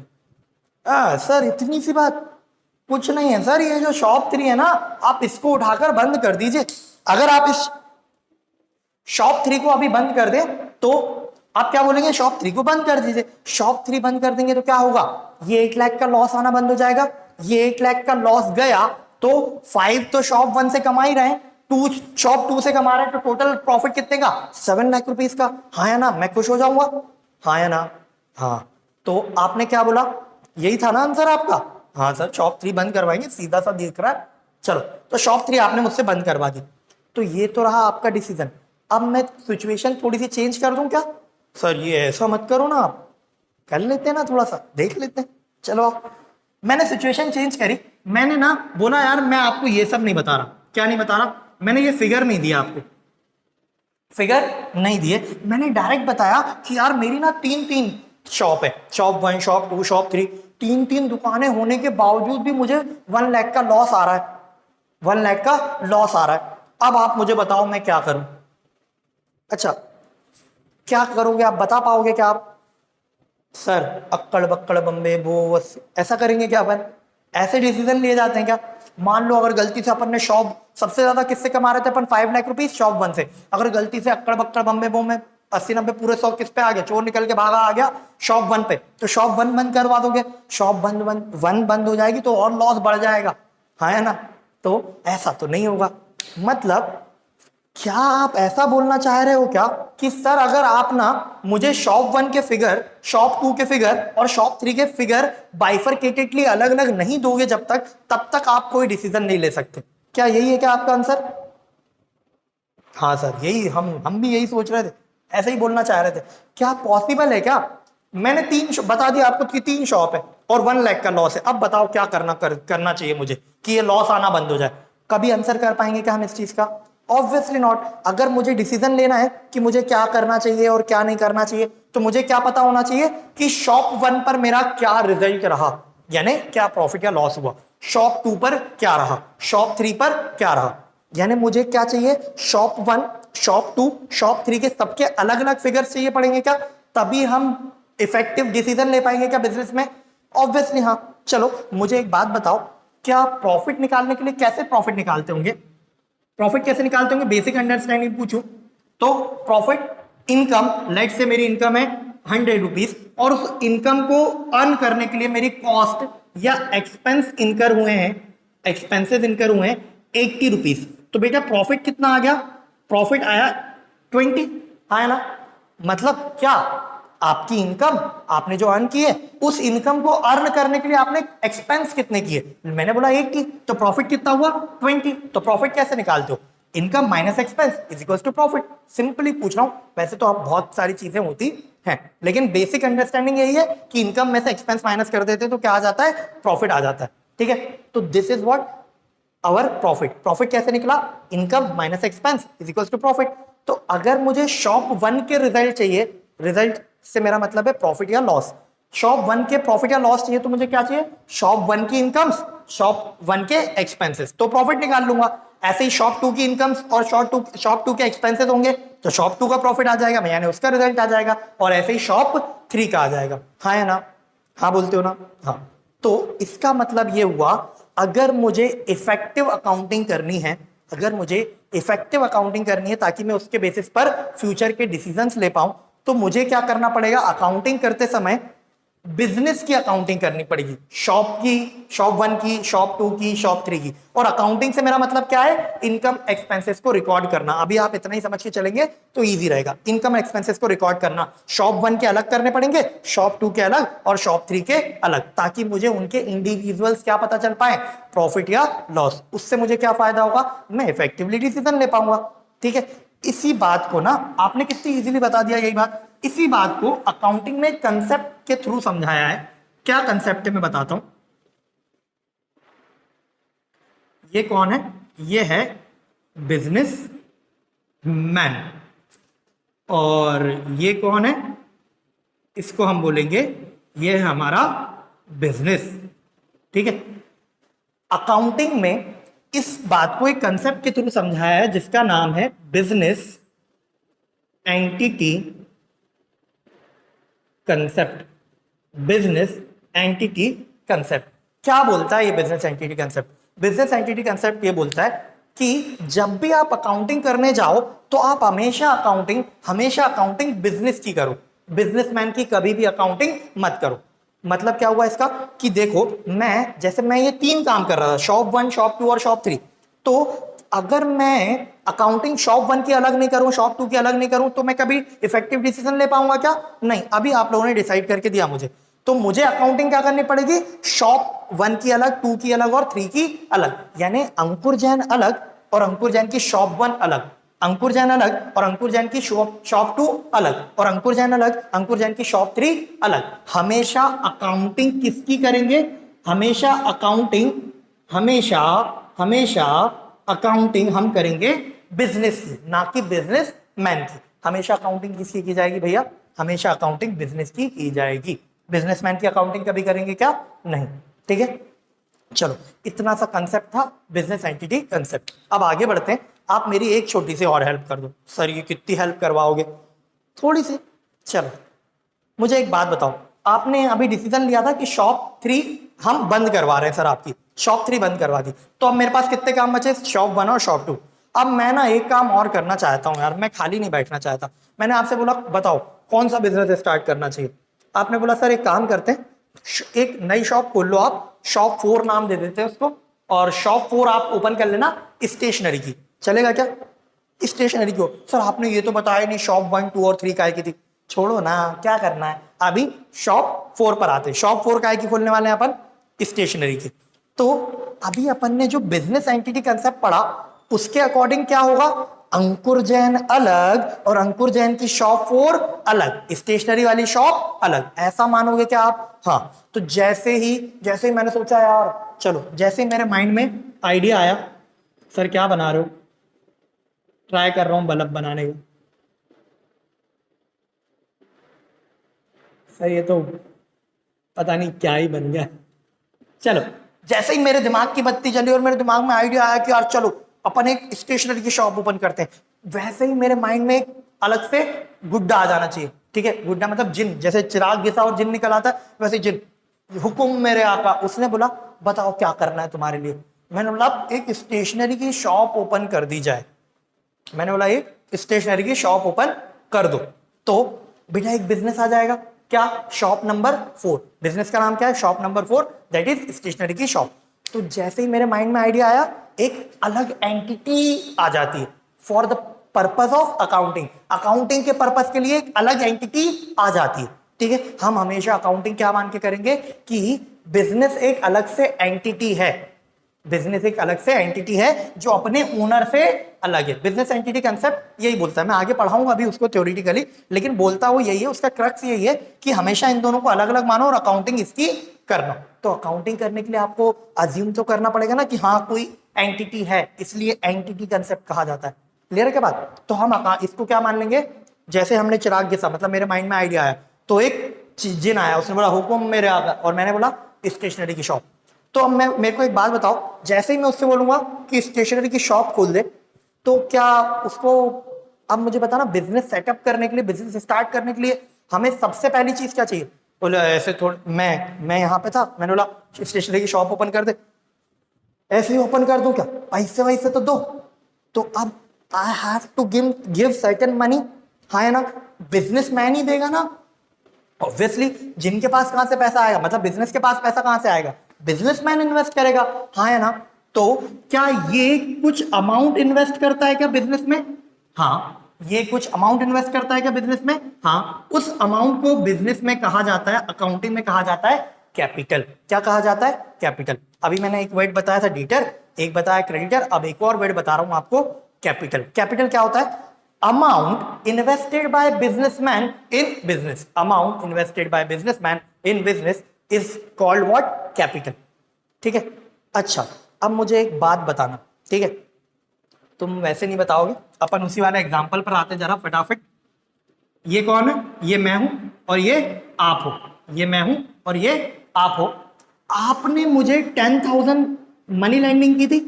सर इतनी सी बात? कुछ नहीं है सर, ये जो शॉप 3 है ना, आप इसको उठाकर बंद कर दीजिए। अगर आप इस शॉप 3 को अभी बंद कर दें तो आप क्या बोलेंगे? शॉप 3 को बंद कर दीजिए। शॉप 3 बंद कर देंगे तो क्या होगा? ये 1 लाख का लॉस आना बंद हो जाएगा। ये 1 लाख का लॉस गया तो 5 तो शॉप 1 से कमा ही रहे हैं, 2 शॉप 2 से कमा रहे हैं, तो टोटल प्रॉफिट कितने का? 7 लाख रुपीस का। हाँ या ना? मैं खुश हो जाऊंगा, हाँ या ना? हाँ। तो आपने क्या बोला? यही था ना आंसर आपका? हाँ सर, शॉप 3 बंद करवाएंगे, सीधा सा दिख रहा है। चलो, तो शॉप 3 आपने मुझसे बंद करवा दी। तो ये तो रहा आपका डिसीजन। अब मैं सिचुएशन थोड़ी सी चेंज कर दूं क्या? सर ये ऐसा मत करो ना, आप कर लेते हैं ना, थोड़ा सा देख लेते हैं। चलो, मैंने सिचुएशन चेंज करी। मैंने ना बोला यार मैं आपको ये सब नहीं बता रहा। क्या नहीं बता रहा? मैंने ये फिगर नहीं दिया आपको, फिगर नहीं दिए। मैंने डायरेक्ट बताया कि यार मेरी ना तीन तीन शॉप है, शॉप 1, शॉप 2, शॉप 3, तीन तीन दुकानें होने के बावजूद भी मुझे 1 लाख का लॉस आ रहा है, 1 लाख का लॉस आ रहा है। अब आप मुझे बताओ मैं क्या करूं? अच्छा, क्या करोगे आप? बता पाओगे क्या आप? सर अक्कड़ बक्कड़ बम्बे बो बस ऐसा करेंगे क्या अपन? ऐसे डिसीजन लिए जाते हैं क्या? मान लो अगर गलती से अपन ने शॉप, सबसे ज्यादा किससे कमा रहे थे अपन? 5 लाख रुपीस शॉप 1 से। अगर गलती से अक्कड़ बक्कड़ बम्बे बो में 80-90 पूरे 100 किस पे आ गया? चोर निकल के भागा आ गया शॉप 1 पे, तो शॉप 1 बंद करवा दोगे। शॉप वन बंद हो जाएगी तो और लॉस बढ़ जाएगा, हाँ है ना? तो ऐसा तो नहीं होगा। मतलब क्या आप ऐसा बोलना चाह रहे हो क्या कि सर अगर आप ना मुझे शॉप 1 के फिगर, शॉप 2 के फिगर और शॉप 3 के फिगर बाइफरकेटेडली अलग अलग नहीं दोगे जब तक, तब तक आप कोई डिसीजन नहीं ले सकते? क्या यही है क्या आपका आंसर? हाँ सर, यही हम भी यही सोच रहे थे, ऐसे ही बोलना चाह रहे थे। क्या पॉसिबल है क्या? मैंने बता दिया आपको कि 3 शॉप है और 1 लाख का लॉस है। अब बताओ क्या करना चाहिए मुझे कि ये लॉस आना बंद हो जाए? कभी आंसर कर पाएंगे क्या हम इस चीज का? Obviously not. अगर मुझे डिसीजन लेना है कि मुझे क्या करना चाहिए और क्या नहीं करना चाहिए, तो मुझे क्या पता होना चाहिए कि शॉप 1 पर मेरा क्या रिजल्ट रहा, यानी क्या प्रॉफिट या लॉस हुआ, शॉप 2 पर क्या रहा, शॉप 3 पर क्या रहा। यानी मुझे क्या चाहिए? शॉप 1, शॉप 2, शॉप 3 के सबके अलग अलग फिगर्स चाहिए पड़ेंगे क्या? तभी हम इफेक्टिव डिसीजन ले पाएंगे क्या बिजनेस में? ऑब्वियसली हाँ। चलो मुझे एक बात बताओ, क्या प्रॉफिट निकालने के लिए कैसे प्रॉफिट निकालते होंगे? प्रॉफिट कैसे निकालते होंगे? बेसिक अंडरस्टैंडिंग पूछूं तो प्रॉफिट इनकम, लेट से मेरी इनकम है 100 रुपीज और उस इनकम को अर्न करने के लिए मेरी कॉस्ट या एक्सपेंस इनकर हुए हैं, एक्सपेंसेस इनकर हुए हैं 80 रुपीज। तो बेटा प्रॉफिट कितना आ गया? प्रॉफिट आया 20। हाँ है ना, मतलब क्या, आपकी इनकम आपने जो अर्न की है, उस इनकम को अर्न करने के लिए आपने एक्सपेंस कितने किए, मैंने बोला 80, तो प्रॉफिट कितना हुआ 20, तो प्रॉफिट कैसे निकालते हो, income minus expense is equal to profit, simply पूछ रहा हूं, वैसे तो आप बहुत सारी चीजें होती हैं, लेकिन बेसिक अंडरस्टैंडिंग यही है कि इनकम में से एक्सपेंस माइनस कर देते तो क्या आ जाता है, प्रॉफिट आ जाता है, ठीक है। तो this is what our profit, profit कैसे निकला, income minus expense is equal to profit. तो अगर मुझे शॉप 1 के रिजल्ट चाहिए, रिजल्ट से मेरा मतलब है प्रॉफिट या लॉस, शॉप 1 के प्रॉफिट या लॉस चाहिए तो मुझे क्या चाहिए, शॉप 1 की इनकम्स, शॉप 1 के एक्सपेंसेस, तो प्रॉफिट निकाल लूंगा। ऐसे ही शॉप 2 की इनकम्स और शॉप 2 के एक्सपेंसेस होंगे तो शॉप 2 का प्रॉफिट आ जाएगा, यानी उसका रिजल्ट आ जाएगा, और ऐसे ही शॉप 3 का आ जाएगा। हाँ है ना, हाँ बोलते हो ना, हाँ। तो इसका मतलब ये हुआ, अगर मुझे इफेक्टिव अकाउंटिंग करनी है, अगर मुझे इफेक्टिव अकाउंटिंग करनी है ताकि मैं उसके बेसिस पर फ्यूचर के डिसीजंस ले पाऊं, तो मुझे क्या करना पड़ेगा, अकाउंटिंग करते समय बिजनेस की अकाउंटिंग करनी पड़ेगी, शॉप की, शॉप 1 की, शॉप 2 की, शॉप 3 की। और अकाउंटिंग से मेरा मतलब क्या है, इनकम एक्सपेंसेस को रिकॉर्ड करना। अभी आप इतना ही समझ के चलेंगे तो इजी रहेगा, इनकम एक्सपेंसेस को रिकॉर्ड करना, शॉप 1 के अलग करने पड़ेंगे, शॉप 2 के अलग और शॉप 3 के अलग, ताकि मुझे उनके इंडिविजुअल्स क्या पता चल पाए, प्रॉफिट या लॉस। उससे मुझे क्या फायदा होगा, मैं इफेक्टिवली डिसीजन ले पाऊंगा, ठीक है। इसी बात को ना आपने कितनी इजीली बता दिया, यही बात, इसी बात को अकाउंटिंग में कंसेप्ट के थ्रू समझाया है। क्या कंसेप्ट है मैं बताता हूं। ये कौन है, ये है बिजनेस मैन, और ये कौन है, इसको हम बोलेंगे ये है हमारा बिजनेस, ठीक है। अकाउंटिंग में इस बात को एक कंसेप्ट के थ्रू समझाया है जिसका नाम है business entity concept, business entity concept. क्या बोलता है ये business entity concept, business entity concept ये बोलता है कि जब भी आप अकाउंटिंग करने जाओ तो आप हमेशा अकाउंटिंग बिजनेस की करो, बिजनेसमैन की कभी भी अकाउंटिंग मत करो। मतलब क्या हुआ इसका, कि देखो मैं ये 3 काम कर रहा था, शॉप 1, शॉप 2 और शॉप 3, तो अगर मैं अकाउंटिंग शॉप 1 की अलग नहीं करूं, शॉप 2 की अलग नहीं करूं, तो मैं कभी इफेक्टिव डिसीजन ले पाऊंगा क्या, नहीं। अभी आप लोगों ने डिसाइड करके दिया मुझे, तो मुझे अकाउंटिंग क्या करनी पड़ेगी, शॉप 1 की अलग, 2 की अलग और 3 की अलग, यानी अंकुर जैन अलग और अंकुर जैन की शॉप 1 अलग, अंकुर जैन अलग और अंकुर जैन की शॉप 2 अलग, और अंकुर जैन अलग, अंकुर जैन की शॉप 3 अलग। हमेशा अकाउंटिंग किसकी करेंगे, हमेशा अकाउंटिंग, हमेशा हमेशा अकाउंटिंग हम करेंगे बिजनेस की, ना कि बिजनेस मैन की। हमेशा अकाउंटिंग किसकी की जाएगी भैया, हमेशा अकाउंटिंग बिजनेस की जाएगी, बिजनेसमैन की अकाउंटिंग कभी करेंगे क्या, नहीं, ठीक है। चलो इतना सा कंसेप्ट था बिजनेस एंटिटी कंसेप्ट। अब आगे बढ़ते हैं, आप मेरी एक छोटी सी और हेल्प कर दो। सर ये कितनी हेल्प करवाओगे, थोड़ी सी। चलो मुझे एक बात बताओ, आपने अभी डिसीजन लिया था कि शॉप 3 हम बंद करवा रहे हैं, सर आपकी शॉप 3 बंद करवा दी, तो अब मेरे पास कितने काम बचे, शॉप 1 और शॉप 2। अब मैं ना एक काम और करना चाहता हूँ यार, मैं खाली नहीं बैठना चाहता। मैंने आपसे बोला बताओ कौन सा बिजनेस स्टार्ट करना चाहिए, आपने बोला सर एक काम करते हैं, एक नई शॉप खोल लो आप, शॉप 4 नाम दे देते हैं उसको, और शॉप 4 आप ओपन कर लेना स्टेशनरी की, चलेगा क्या, स्टेशनरी की हो। सर आपने ये तो बताया नहीं शॉप 1, 2 और 3 काय की थी, छोड़ो ना, क्या करना है, अभी शॉप 4 पर आते हैं। शॉप 4 काय की खोलने वाले हैं अपन, स्टेशनरी की। तो अभी अपन ने जो बिजनेस एंटिटी कंसेप्ट पढ़ा उसके अकॉर्डिंग क्या होगा, अंकुर जैन अलग और अंकुर जैन की शॉप 4 अलग, स्टेशनरी वाली शॉप अलग, ऐसा मानोगे क्या आप, हाँ। तो जैसे ही मैंने सोचा यार चलो, जैसे ही मेरे माइंड में आइडिया आया, सर क्या बना रहे हो, ट्राई कर रहा हूं बल्ब बनाने का, सर ये तो पता नहीं क्या ही बन गया। चलो जैसे ही मेरे दिमाग की बत्ती जली और मेरे दिमाग में आइडिया आया कि यार चलो अपन एक स्टेशनरी की शॉप ओपन करते हैं, वैसे ही मेरे माइंड में एक अलग से गुड्डा आ जाना चाहिए, ठीक है। गुड्डा मतलब जिन, जैसे चिराग घिसा और जिन निकल आता है वैसे जिन, हुकुम मेरे आका। उसने बोला बताओ क्या करना है तुम्हारे लिए, मैंने बोला एक स्टेशनरी की शॉप ओपन कर दी जाए, मैंने बोला एक स्टेशनरी की शॉप ओपन कर दो, तो बेटा एक बिजनेस आ जाएगा, क्या, शॉप नंबर 4, बिजनेस का नाम क्या है, shop number 4, that is stationary की शॉप। तो जैसे ही मेरे माइंड में आइडिया आया एक अलग एंटिटी आ जाती है for the purpose of accounting, accounting के पर्पस के लिए एक अलग एंटिटी आ जाती है, ठीक है। हम हमेशा अकाउंटिंग क्या मान के करेंगे कि बिजनेस एक अलग से एंटिटी है, बिजनेस एक अलग से एंटिटी है जो अपने ओनर से अलग है। बिजनेस एंटिटी कंसेप्ट यही बोलता है, मैं आगे पढ़ाऊंगा अभी उसको थ्योरेटिकली, लेकिन बोलता वो यही है, उसका क्रक्स यही है कि हमेशा इन दोनों को अलग अलग मानो और अकाउंटिंग इसकी करना। तो अकाउंटिंग करने के लिए आपको अज्यूम तो करना पड़ेगा ना कि हाँ कोई एंटिटी है, इसलिए एंटिटी कंसेप्ट कहा जाता है। क्लियर है क्या बात? तो हम इसको क्या मान लेंगे, जैसे हमने चिराग घिसा, मतलब मेरे माइंड में आइडिया आया, तो एक जिन आया, उसने बोला हुकुम मेरे आका, और मैंने बोला स्टेशनरी की शॉप। तो अब मैं, मेरे को एक बात बताओ, जैसे ही मैं उससे बोलूंगा कि स्टेशनरी की शॉप खोल दे, तो क्या उसको, अब मुझे बताना, बिजनेस सेटअप करने के लिए, बिजनेस स्टार्ट करने के लिए हमें सबसे पहली चीज क्या चाहिए? बोले ऐसे थोड़ा, मैं यहाँ पे था, मैंने बोला स्टेशनरी की शॉप ओपन कर दे, ऐसे ही ओपन कर दूं क्या? पैसे वैसे तो दो। तो अब I have to give certain money, हाँ है ना, बिजनेसमैन ही देगा ना ऑब्वियसली। जिनके पास कहां से पैसा आएगा, मतलब बिजनेस के पास पैसा कहां से आएगा? बिजनेसमैन इन्वेस्ट करेगा, हाँ है ना। तो क्या ये कुछ अमाउंट इन्वेस्ट करता है क्या बिजनेस में? हाँ, ये कुछ अमाउंट इन्वेस्ट करता है क्या बिजनेस में? हाँ, उस अमाउंट को बिजनेस में कहा जाता है, अकाउंटिंग में कहा जाता है कैपिटल। क्या कहा जाता है? कैपिटल। अभी मैंने एक वर्ड बताया था डेटर, एक बताया क्रेडिटर, अब एक और वर्ड बता रहा हूं आपको, कैपिटल। कैपिटल क्या होता है? amount invested by businessman in business, amount invested by businessman in business is called what? capital। ठीक है। अच्छा, अब मुझे एक बात बताना, ठीक है, तुम वैसे नहीं बताओगे, अपन उसी वाले एग्जांपल पर आते जरा फटाफट। ये कौन है? ये मैं हूं और ये आप हो, ये मैं हूं और ये आप हो। आपने मुझे 10,000 मनी लैंडिंग की थी,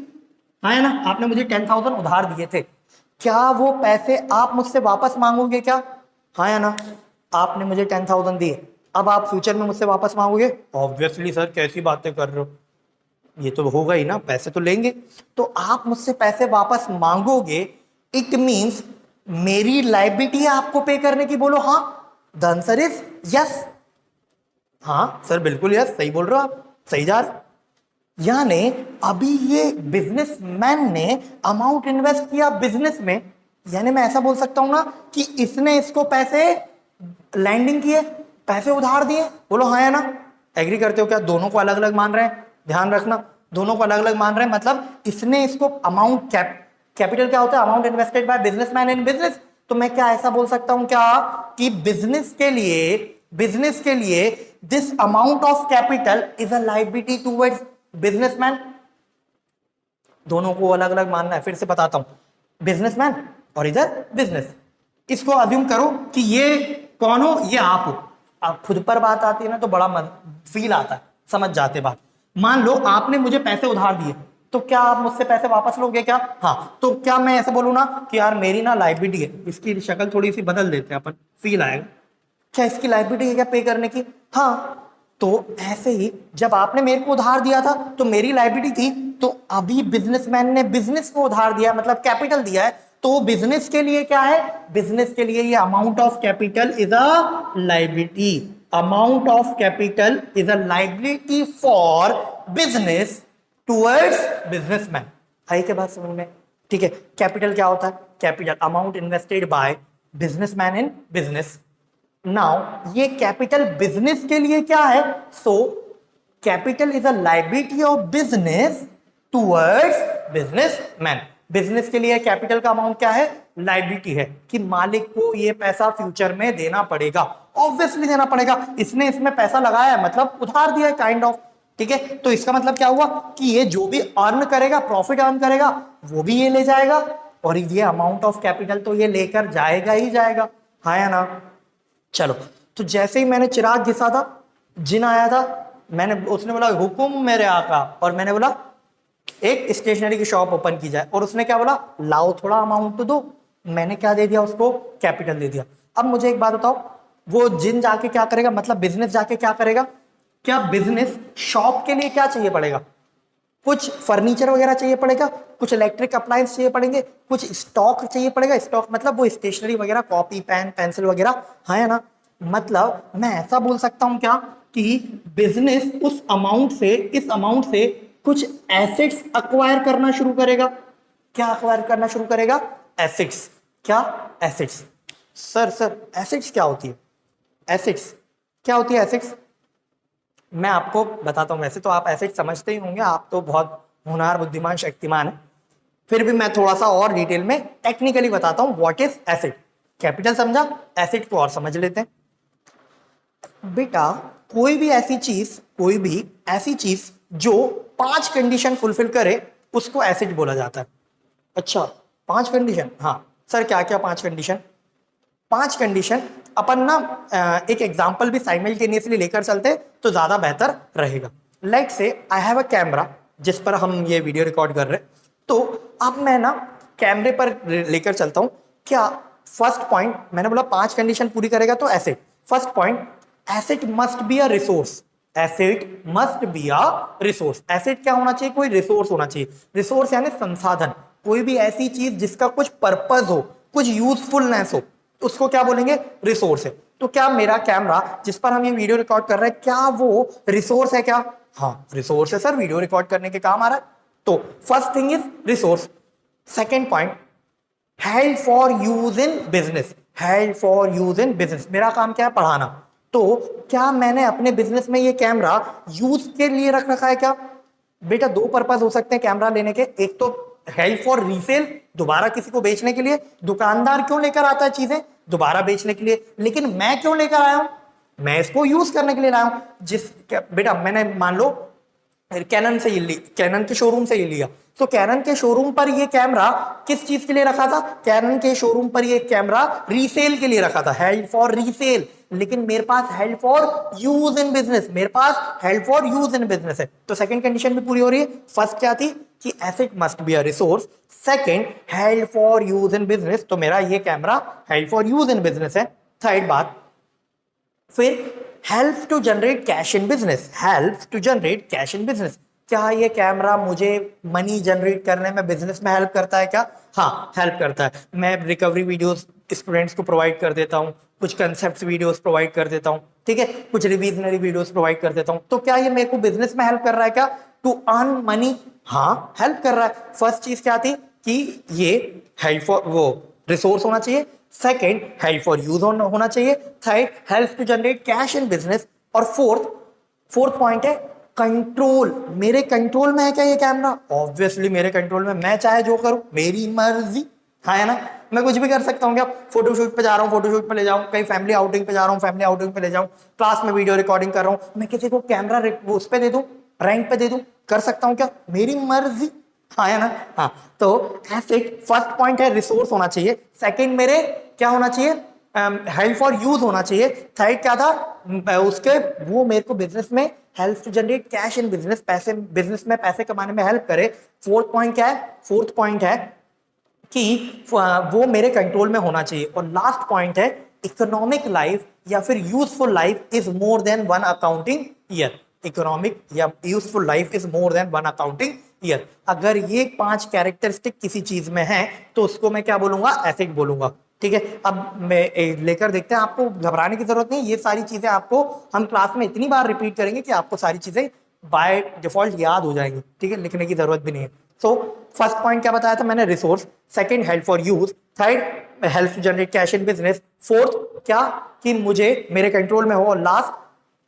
हाँ है ना, आपने मुझे 10,000 उधार दिए थे, क्या वो पैसे आप मुझसे वापस मांगोगे क्या? हाँ या ना? आपने मुझे 10,000 दिए, अब आप फ्यूचर में मुझसे वापस मांगोगे? ऑब्वियसली सर, कैसी बातें कर रहे हो, ये तो होगा ही ना, पैसे तो लेंगे। तो आप मुझसे पैसे वापस मांगोगे, इट मींस मेरी लायबिलिटी है आपको पे करने की। बोलो हाँ, द आंसर इज यस। हाँ सर बिल्कुल यस, सही बोल रहे हो आप, सही जा रहे। यानी अभी ये बिजनेसमैन ने अमाउंट इन्वेस्ट किया बिजनेस में, यानी मैं ऐसा बोल सकता हूं ना कि इसने इसको पैसे लैंडिंग किए, पैसे उधार दिए। बोलो हाँ या ना? एग्री करते हो क्या? दोनों को अलग अलग मान रहे हैं, ध्यान रखना, दोनों को अलग अलग मान रहे हैं, मतलब इसने इसको अमाउंट, कैपिटल क्या होता है? अमाउंट इन्वेस्टेड बाय बिजनेसमैन इन बिजनेस। तो मैं क्या ऐसा बोल सकता हूं क्या कि बिजनेस के लिए this amount of capital is a liability towards businessman? दोनों को अलग अलग मानना है, फिर से बताता हूं, बिजनेसमैन और इधर बिजनेस। इसको अज्यूम करो कि ये कौन हो? ये आप हो। अब खुद पर बात आती है ना तो बड़ा फील आता है, समझ जाते बात। मान लो आपने मुझे पैसे उधार दिए, तो क्या आप मुझसे पैसे वापस लोगे क्या? हाँ, तो क्या मैं ऐसे बोलूं ना कि यार मेरी ना लायबिलिटी है, इसकी शक्ल थोड़ी सी बदल देते हैं अपन, फील आएगा, क्या इसकी लायबिलिटी है क्या पे करने की? हाँ, तो ऐसे ही जब आपने मेरे को उधार दिया था तो मेरी लायबिलिटी थी, तो अभी बिजनेसमैन ने बिजनेस को उधार दिया, मतलब कैपिटल दिया है, तो बिजनेस के लिए क्या है? बिजनेस के लिए ये amount of capital is a liability. Amount of capital is a liability for business towards businessman. है क्या बात समझ में? ठीक है। कैपिटल क्या होता है? Capital amount invested bye businessman in business. Now ये कैपिटल बिजनेस के लिए क्या है? So capital is a liability of business towards businessman. Business के लिए कैपिटल का अमाउंट क्या है? लायबिलिटी है कि मालिक को ये पैसा फ्यूचर में देना पड़ेगा, ऑब्वियसली देना पड़ेगा, इसने इसमें पैसा लगाया है, मतलब उधार दिया है काइंड ऑफ। ठीक है, तो इसका मतलब क्या हुआ कि ये जो भी अर्न करेगा, प्रॉफिट अर्न करेगा, वो भी ये ले जाएगा, और ये अमाउंट ऑफ कैपिटल तो ये लेकर जाएगा ही जाएगा, हाँ या ना? चलो, तो जैसे ही मैंने चिराग घिसा था, जिन आया था, मैंने, उसने बोला हुकुम मेरे आका, और मैंने बोला एक स्टेशनरी की शॉप ओपन की जाए, और उसने क्या बोला? लाओ थोड़ा अमाउंट तो दो। मैंने क्या दे दिया उसको? कैपिटल दे दिया। अब मुझे एक बात बताओ, वो जिन जाके क्या करेगा, मतलब बिजनेस जाके क्या करेगा? क्या बिजनेस शॉप के लिए क्या चाहिए पड़ेगा? कुछ फर्नीचर वगैरह चाहिए पड़ेगा, कुछ इलेक्ट्रिक अप्लायंस चाहिए पड़ेंगे, कुछ स्टॉक चाहिए पड़ेगा। स्टॉक मतलब वो स्टेशनरी वगैरह, कॉपी पेन पेंसिल वगैरह, हाँ है ना? मतलब मैं ऐसा बोल सकता हूं क्या कि बिजनेस उस अमाउंट से, इस अमाउंट से कुछ एसेट्स अक्वायर करना शुरू करेगा। क्या अक्वायर करना शुरू करेगा? एसेट्स। क्या? एसेट्स। सर एसेट्स क्या होती है? एसेट्स क्या होती है? एसेट्स मैं आपको बताता हूँ। वैसे तो आप एसेट्स समझते ही होंगे, आप तो बहुत होनहार, बुद्धिमान, शक्तिमान है। फिर भी मैं थोड़ा सा और डिटेल में टेक्निकली बताता हूँ व्हाट इज एसेट। कैपिटल समझा, एसेट को और समझ लेते हैं। बेटा कोई भी ऐसी चीज जो 5 कंडीशन फुलफिल करे उसको एसेट बोला जाता है। अच्छा 5 कंडीशन, हाँ सर क्या क्या 5 कंडीशन? 5 कंडीशन अपन ना एक एग्जांपल भी साइमल्टेनियसली लेकर चलते तो ज्यादा बेहतर रहेगा। Let's say I have a camera जिस पर हम ये वीडियो रिकॉर्ड कर रहे हैं। तो अब मैं ना कैमरे पर लेकर चलता हूं। क्या फर्स्ट पॉइंट मैंने बोला 5 कंडीशन पूरी करेगा तो asset. First point, asset must be a resource. Asset must be a resource. Asset क्या होना चाहिए? कोई रिसोर्स होना चाहिए। रिसोर्स यानी संसाधन, कोई भी ऐसी चीज जिसका कुछ पर्पज हो, कुछ यूजफुलनेस हो, उसको क्या बोलेंगे? रिसोर्स है। तो क्या मेरा कैमरा जिस पर हम ये वीडियो रिकॉर्ड कर रहे हैं, क्या वो रिसोर्स है? क्या? हाँ रिसोर्स है सर, वीडियो रिकॉर्ड करने के काम आ रहा है। तो first thing is resource. Second point, help for use in business. Help for use in business, मेरा काम क्या है? पढ़ाना। तो क्या मैंने अपने बिजनेस में ये कैमरा यूज के लिए रख रखा है? क्या बेटा दो पर्पज हो सकते हैं कैमरा लेने के। एक तो हेल्प फॉर रीसेल, दोबारा किसी को बेचने के लिए। दुकानदार क्यों लेकर आता है चीजें? दोबारा बेचने के लिए। लेकिन मैं क्यों लेकर आया हूं? मैं इसको यूज करने के लिए लाया हूं। बेटा मैंने मान लो कैनन से ये ली, कैनन के शोरूम से ये लिया। तो कैनन के शोरूम पर ये कैमरा किस चीज के लिए रखा था? कैनन के शोरूम पर ये कैमरा रीसेल के लिए रखा था, हेल्प फॉर रीसेल। लेकिन मेरे पास held for use in business, मेरे पास held for use in business है। तो सेकंड कंडीशन भी पूरी हो रही है। फर्स्ट क्या थी कि asset must be a resource. Second, help for use in business, तो मेरा ये camera help for use in business है। थर्ड बात, फिर help to generate cash in business. Help to generate cash in business, क्या ये कैमरा मुझे money generate करने में, बिजनेस में हेल्प करता है? क्या? हाँ हेल्प करता है। मैं रिकवरी वीडियोस स्टूडेंट्स को प्रोवाइड कर देता हूँ, कुछ कंसेप्ट वीडियोस प्रोवाइड कर देता हूँ, ठीक है, कुछ रिविजनरी वीडियोस प्रोवाइड कर देता हूँ। तो क्या ये मेरे को बिजनेस में हेल्प कर रहा है? क्या? टू अर्न मनी, हाँ हेल्प कर रहा है। फर्स्ट चीज क्या थी कि ये हेल्प फॉर वो रिसोर्स होना चाहिए। सेकेंड, हेल्प फॉर यूज होना चाहिए। Third, help to generate cash in business. और फोर्थ पॉइंट है कंट्रोल। मेरे कंट्रोल में है क्या ये कैमरा? ऑब्वियसली मेरे कंट्रोल में। मैं चाहे जो करूं, मेरी मर्जी, हाँ है ना? मैं कुछ भी कर सकता हूँ। क्या फोटोशूट पे जा रहा हूँ, फोटोशूट पे ले जाऊं, कहीं फैमिली आउटिंग पे जा रहा हूँ, फैमिली आउटिंग पे ले जाऊं, क्लास में वीडियो रिकॉर्डिंग कर रहा हूँ, मैं किसी को कैमरा उस पे दे दूं, रेंट पे दे दूं, कर सकता हूँ। क्या? मेरी मर्जी, हाँ है ना? हाँ तो एसेट फर्स्ट पॉइंट है रिसोर्स होना चाहिए। सेकंड मेरे क्या होना चाहिए? हेल्प फॉर यूज होना चाहिए। थर्ड क्या था? उसके वो मेरे को बिजनेस में help to generate cash in business, पैसे बिजनेस में पैसे कमाने में हेल्प करे। फोर्थ पॉइंट क्या है? फोर्थ पॉइंट है कि वो मेरे कंट्रोल में होना चाहिए। और लास्ट पॉइंट है इकोनॉमिक लाइफ या फिर useful life is more than one accounting year. Economic या useful life is more than one accounting year. अगर ये 5 कैरेक्टरिस्टिक किसी चीज में है तो उसको मैं क्या बोलूंगा? एसेट बोलूंगा। ठीक है, अब मैं लेकर देखते हैं। आपको घबराने की जरूरत नहीं, ये सारी चीजें आपको हम क्लास में इतनी बार रिपीट करेंगे कि आपको सारी चीजें बाय डिफॉल्ट याद हो जाएंगी। ठीक है, लिखने की जरूरत भी नहीं है। सो फर्स्ट पॉइंट क्या बताया था मैंने? Resource. Second, help for use. Third, help to generate cash in business. Fourth क्या कि मुझे मेरे कंट्रोल में हो। और लास्ट,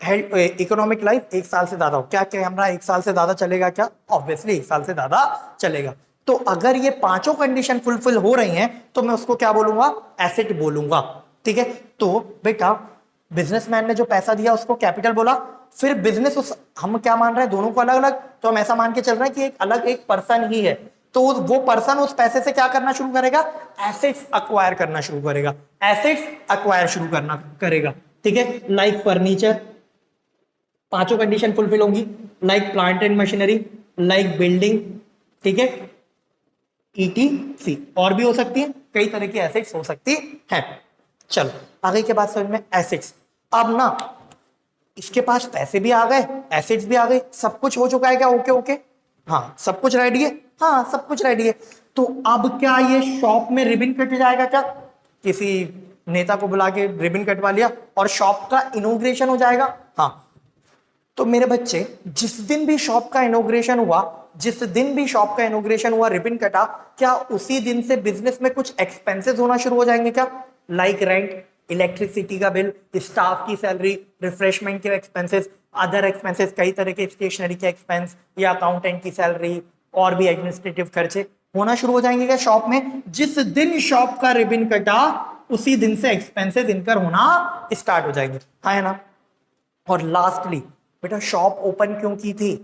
हेल्प इकोनॉमिक लाइफ 1 साल से ज्यादा हो। क्या कैमरा 1 साल से ज्यादा चलेगा? क्या? ऑब्वियसली 1 साल से ज्यादा चलेगा। तो अगर ये पांचों कंडीशन फुलफिल हो रही हैं तो मैं उसको क्या बोलूंगा? एसेट बोलूंगा। ठीक है, तो बेटा बिजनेसमैन ने जो पैसा दिया उसको कैपिटल बोला। फिर बिजनेस, उस हम क्या मान रहे हैं दोनों को अलग अलग, तो हम ऐसा मान के चल रहे हैं कि एक अलग एक पर्सन ही है। तो वो पर्सन उस पैसे से क्या करना शुरू करेगा? एसेट्स अक्वायर करना शुरू करेगा। एसेट्स अक्वायर शुरू करना करेगा। ठीक है, लाइक फर्नीचर, पांचों कंडीशन फुलफिल होंगी। Like plant and machinery, like building, ठीक है, ETC। और भी हो सकती है, कई तरह की एसेट्स हो सकती है। चलो आगे के बाद समझ में एसेट्स। अब ना इसके पास पैसे भी आ गए, एसेट्स भी आ गए, सब कुछ हो चुका है। क्या? ओके ओके, हाँ सब कुछ रेडी है। हाँ सब कुछ रेडी है। तो अब क्या ये शॉप में रिबन कट जाएगा? क्या किसी नेता को बुला के रिबन कटवा लिया और शॉप का इनॉग्रेशन हो जाएगा? हाँ तो मेरे बच्चे जिस दिन भी शॉप का इनॉग्रेशन हुआ, जिस दिन भी शॉप का इनॉग्रेशन हुआ, रिबन कटा, क्या उसी दिन से बिजनेस में कुछ एक्सपेंसेस होना शुरू हो जाएंगे क्या? लाइक रेंट, इलेक्ट्रिसिटी का बिल, स्टाफ की सैलरी, रिफ्रेशमेंट के एक्सपेंसेस, अदर एक्सपेंसेस, कई तरह के स्टेशनरी के एक्सपेंस या अकाउंटेंट की सैलरी और भी एडमिनिस्ट्रेटिव खर्चे होना शुरू हो जाएंगे क्या शॉप में? जिस दिन शॉप का रिबन कटा उसी दिन से एक्सपेंसेस इनकर होना स्टार्ट हो जाएंगे, हाँ है ना? और लास्टली बेटा शॉप ओपन क्यों की थी?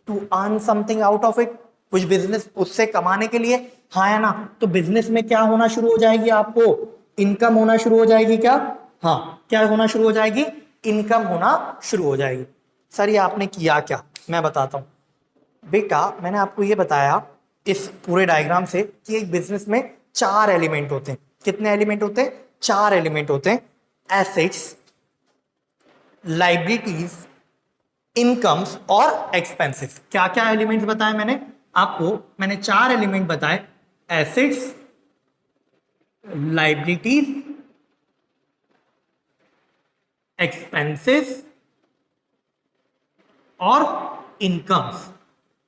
To earn something out of it, कुछ बिजनेस उससे कमाने के लिए, हाँ है ना? तो बिजनेस में क्या होना शुरू हो जाएगी? आपको इनकम होना शुरू हो जाएगी क्या? हाँ, क्या होना शुरू हो जाएगी? इनकम होना शुरू हो जाएगी। सर ये आपने किया क्या? मैं बताता हूं बेटा, मैंने आपको ये बताया इस पूरे डायग्राम से कि एक बिजनेस में 4 एलिमेंट होते हैं। कितने एलिमेंट होते हैं? 4 एलिमेंट होते हैं। एसेट्स, लाइबिलिटीज, इनकम्स और एक्सपेंसेस। क्या क्या एलिमेंट्स बताए मैंने आपको? मैंने 4 एलिमेंट बताए, एसेट्स, लाइबिलिटीज, एक्सपेंसेस और इनकम्स।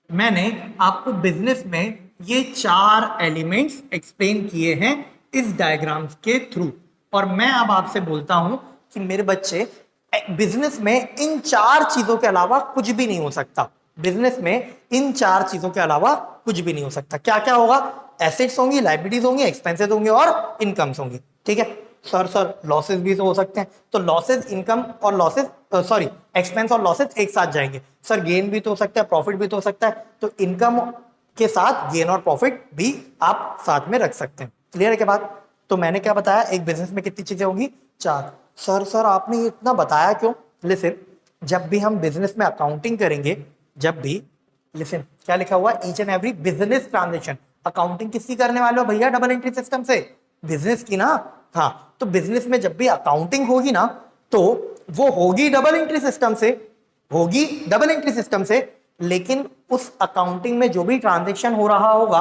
मैंने आपको बिजनेस में ये 4 एलिमेंट्स एक्सप्लेन किए हैं इस डायग्राम के थ्रू। और मैं अब आपसे बोलता हूं कि मेरे बच्चे बिजनेस में इन 4 चीजों के अलावा कुछ भी नहीं हो सकता। बिजनेस में इन 4 चीजों के अलावा कुछ भी नहीं हो सकता। क्या क्या होगा? एसेट्स होंगी, लाइबिलिटीज होंगी, एक्सपेंसेस होंगे और इनकम्स होंगी। ठीक है सर लॉसेस भी तो हो सकते हैं, तो लॉसेस, इनकम और लॉसेस, सॉरी एक्सपेंस और लॉसेस एक साथ जाएंगे। सर गेन भी तो हो सकता है, प्रॉफिट भी तो हो सकता है, तो इनकम के साथ गेन और प्रॉफिट भी आप साथ में रख सकते हैं। क्लियर है क्या बात? तो मैंने क्या बताया, एक बिजनेस में कितनी चीजें होंगी? 4। सर आपने ये इतना बताया क्यों? लिसन, जब भी हम बिजनेस में अकाउंटिंग करेंगे, जब भी, लिसन क्या लिखा हुआ? Each and every business transaction. Accounting किसकी करने वाले हो भैया? डबल एंट्री सिस्टम से, बिजनेस की ना। हाँ, तो बिजनेस में जब भी अकाउंटिंग होगी ना, तो वो होगी डबल एंट्री सिस्टम से, होगी डबल एंट्री सिस्टम से। लेकिन उस अकाउंटिंग में जो भी ट्रांजेक्शन हो रहा होगा,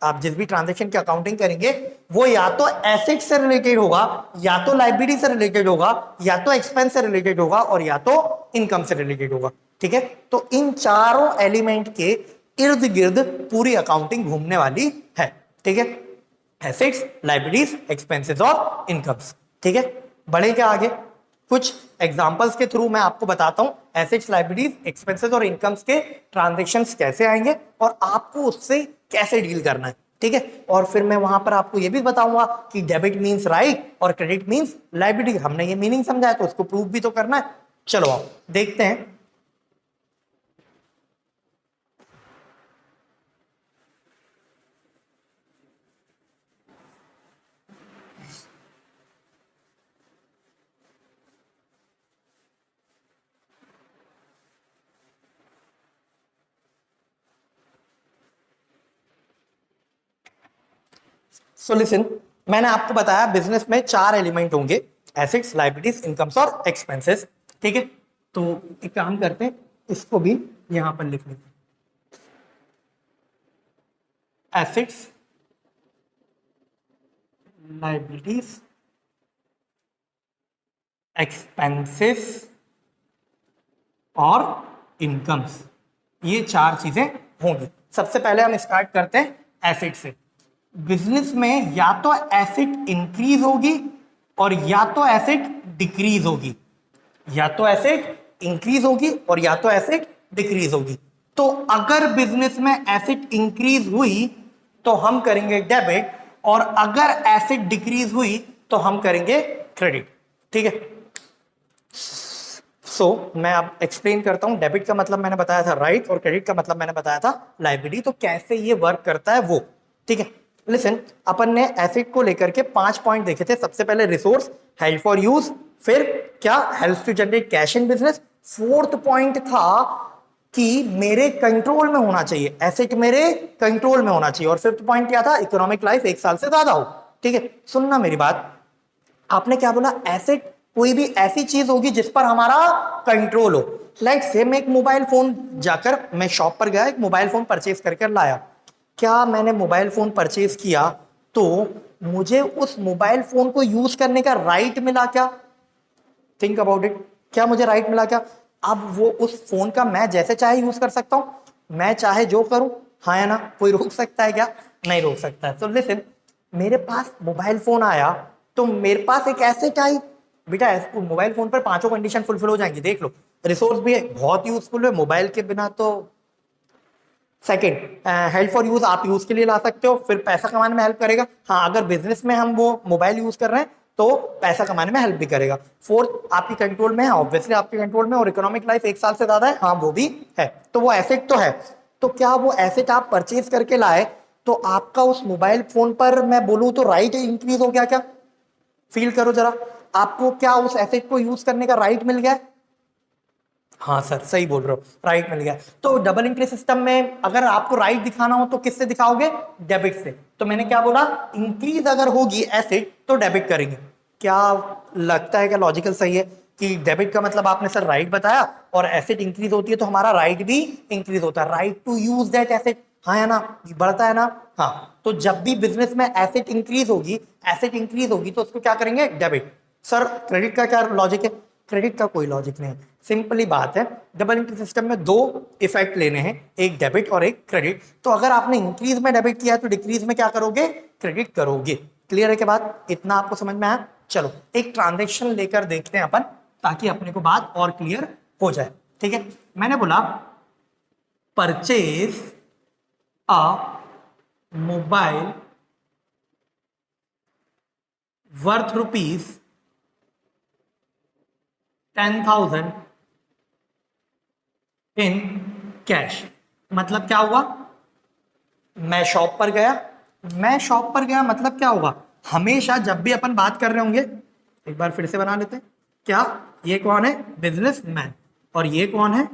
आप जिस भी ट्रांजेक्शन की अकाउंटिंग करेंगे, वो या तो एसेट से रिलेटेड होगा, या तो लाइबिलिटी से रिलेटेड होगा, या तो एक्सपेंस से रिलेटेड होगा, और या तो इनकम से रिलेटेड होगा। ठीक है, तो इन चारों एलिमेंट के इर्द गिर्द पूरी अकाउंटिंग घूमने वाली है। ठीक है, एसेट्स, लाइबिलिटीज, एक्सपेंसेस और इनकम्स। ठीक है, बढ़े क्या आगे? कुछ एग्जांपल्स के थ्रू मैं आपको बताता हूं एसेट्स, लाइबिलिटीज, एक्सपेंसेस और इनकम्स के ट्रांजैक्शंस कैसे आएंगे और आपको उससे कैसे डील करना है। ठीक है, और फिर मैं वहां पर आपको यह भी बताऊंगा कि डेबिट मींस राइट और क्रेडिट मींस लाइबिलिटी। हमने ये मीनिंग समझा है तो उसको प्रूव भी तो करना है। चलो आओ देखते हैं। सो लिसन, मैंने आपको बताया बिजनेस में 4 एलिमेंट होंगे, एसेट्स, लाइबिलिटीज, इनकम्स और एक्सपेंसेस। ठीक है, तो एक काम करते हैं, इसको भी यहां पर लिख लेते हैं। एसेट्स, लाइबिलिटीज, एक्सपेंसेस और इनकम्स, ये 4 चीजें होंगी। सबसे पहले हम स्टार्ट करते हैं एसेट से। बिजनेस में या तो एसेट इंक्रीज होगी और या तो एसेट डिक्रीज होगी, या तो एसेट इंक्रीज होगी और या तो एसेट डिक्रीज होगी। तो अगर बिजनेस में एसेट इंक्रीज हुई तो हम करेंगे डेबिट, और अगर एसेट डिक्रीज हुई तो हम करेंगे क्रेडिट। ठीक है, मैं अब एक्सप्लेन करता हूं। डेबिट का मतलब मैंने बताया था राइट, और क्रेडिट का मतलब मैंने बताया था लाइबिलिटी। तो कैसे ये वर्क करता है वो, ठीक है। लिसन, अपन ने एसेट को लेकर के 5 पॉइंट देखे थे। सबसे पहले रिसोर्स हेल्ड फॉर यूज, फिर क्या helps to generate cash in business. 4th point था कि मेरे कंट्रोल में होना चाहिए, एसेट मेरे कंट्रोल में होना चाहिए। और 5th पॉइंट क्या था? इकोनॉमिक लाइफ 1 साल से ज्यादा हो। ठीक है, सुनना मेरी बात। आपने क्या बोला? एसेट कोई भी ऐसी चीज होगी जिस पर हमारा कंट्रोल हो। लाइक से मैं एक मोबाइल फोन जाकर, मैं शॉप पर गया, एक मोबाइल फोन परचेज करके लाया। क्या मैंने मोबाइल फोन परचेज किया तो मुझे उस मोबाइल फोन को यूज करने का राइट मिला क्या? Think about it. क्या मुझे राइट मिला क्या? अब वो उस फोन का मैं जैसे चाहे यूज कर सकता हूँ, मैं चाहे जो करूं, हाँ या ना? कोई रोक सकता है क्या? नहीं रोक सकता है। तो लिसन, मेरे पास मोबाइल फोन आया तो मेरे पास एक एसेट आई। बेटा मोबाइल फोन पर पांचों कंडीशन फुलफिल हो जाएंगी, देख लो। रिसोर्स भी है, बहुत यूजफुल है, मोबाइल के बिना तो। सेकंड, हेल्प फॉर यूज, आप यूज के लिए ला सकते हो, फिर पैसा कमाने में हेल्प करेगा। हाँ, अगर बिजनेस में हम वो मोबाइल यूज कर रहे हैं तो पैसा कमाने में हेल्प भी करेगा। फोर्थ, आपकी कंट्रोल में है, ऑब्वियसली आपके कंट्रोल में, और इकोनॉमिक लाइफ 1 साल से ज्यादा है, हाँ वो भी है, तो वो एसेट तो है। तो क्या वो एसेट आप परचेज करके लाए तो आपका उस मोबाइल फोन पर मैं बोलूं तो राइट इंक्रीज हो गया क्या? फील करो जरा, आपको क्या उस एसेट को यूज करने का राइट मिल गया? हाँ सर, सही बोल रहे हो, राइट मिल गया। तो डबल एंट्री सिस्टम में अगर आपको राइट दिखाना हो तो किससे दिखाओगे? डेबिट से। तो मैंने क्या बोला, इंक्रीज अगर होगी एसेट तो डेबिट करेंगे। क्या लगता है, क्या लॉजिकल सही है कि डेबिट का मतलब आपने सर राइट बताया, और एसेट इंक्रीज होती है तो हमारा राइट भी इंक्रीज होता है, right to use that asset, हाँ या ना? बढ़ता है ना? हाँ। तो जब भी बिजनेस में एसेट इंक्रीज होगी तो उसको क्या करेंगे? डेबिट। सर क्रेडिट का क्या लॉजिक है? क्रेडिट का कोई लॉजिक नहीं, सिंपली बात है, डबल एंट्री सिस्टम में दो इफेक्ट लेने हैं, एक डेबिट और एक क्रेडिट। तो अगर आपने इंक्रीज में डेबिट किया तो डिक्रीज में क्या करोगे? क्रेडिट करोगे। क्लियर है के बात? इतना आपको समझ में आया? चलो एक ट्रांजेक्शन लेकर देखते हैं अपन, ताकि अपने को बात और क्लियर हो जाए। ठीक है, मैंने बोला purchase a mobile worth rupees 10,000 in cash. मतलब क्या हुआ? मैं शॉप पर गया मतलब क्या होगा? हमेशा जब भी अपन बात कर रहे होंगे, एक बार फिर से बना लेते हैं। क्या ये कौन है? बिजनेसमैन। और ये कौन है?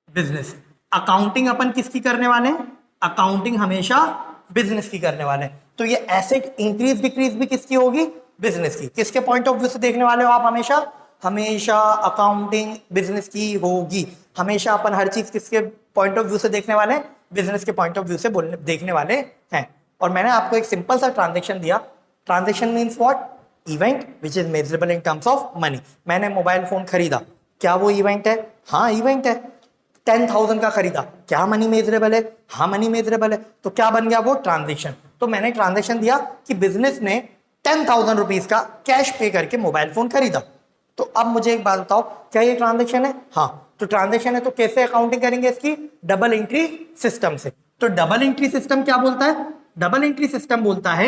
बिजनेस। अकाउंटिंग अपन किसकी करने वाले हैं? अकाउंटिंग हमेशा बिजनेस की करने वाले हैं। तो ये एसेट इंक्रीज डिक्रीज भी किसकी होगी? बिजनेस की। किसके पॉइंट ऑफ व्यू से देखने वाले हो आप? हमेशा हमेशा अकाउंटिंग बिजनेस की होगी। हमेशा अपन हर चीज किसके पॉइंट ऑफ व्यू से देखने वाले हैं? बिजनेस के पॉइंट ऑफ व्यू से देखने वाले हैं। और मैंने आपको एक सिंपल सा ट्रांजेक्शन दिया। Transaction means what? Event which is measurable in terms of money. मैंने मोबाइल फोन खरीदा, क्या वो इवेंट है? हाँ इवेंट है। 10,000 का खरीदा, क्या मनी मेजरेबल है? हाँ मनी मेजरेबल है। तो क्या बन गया वो? ट्रांजेक्शन। तो मैंने ट्रांजेक्शन दिया कि बिजनेस ने 10,000 रुपीज का कैश पे करके मोबाइल फोन खरीदा। तो अब मुझे एक बात बताओ, क्या ये ट्रांजेक्शन है? हाँ। तो ट्रांजेक्शन है तो कैसे अकाउंटिंग करेंगे इसकी? डबल एंट्री सिस्टम से। तो डबल एंट्री सिस्टम क्या बोलता है? डबल एंट्री सिस्टम बोलता है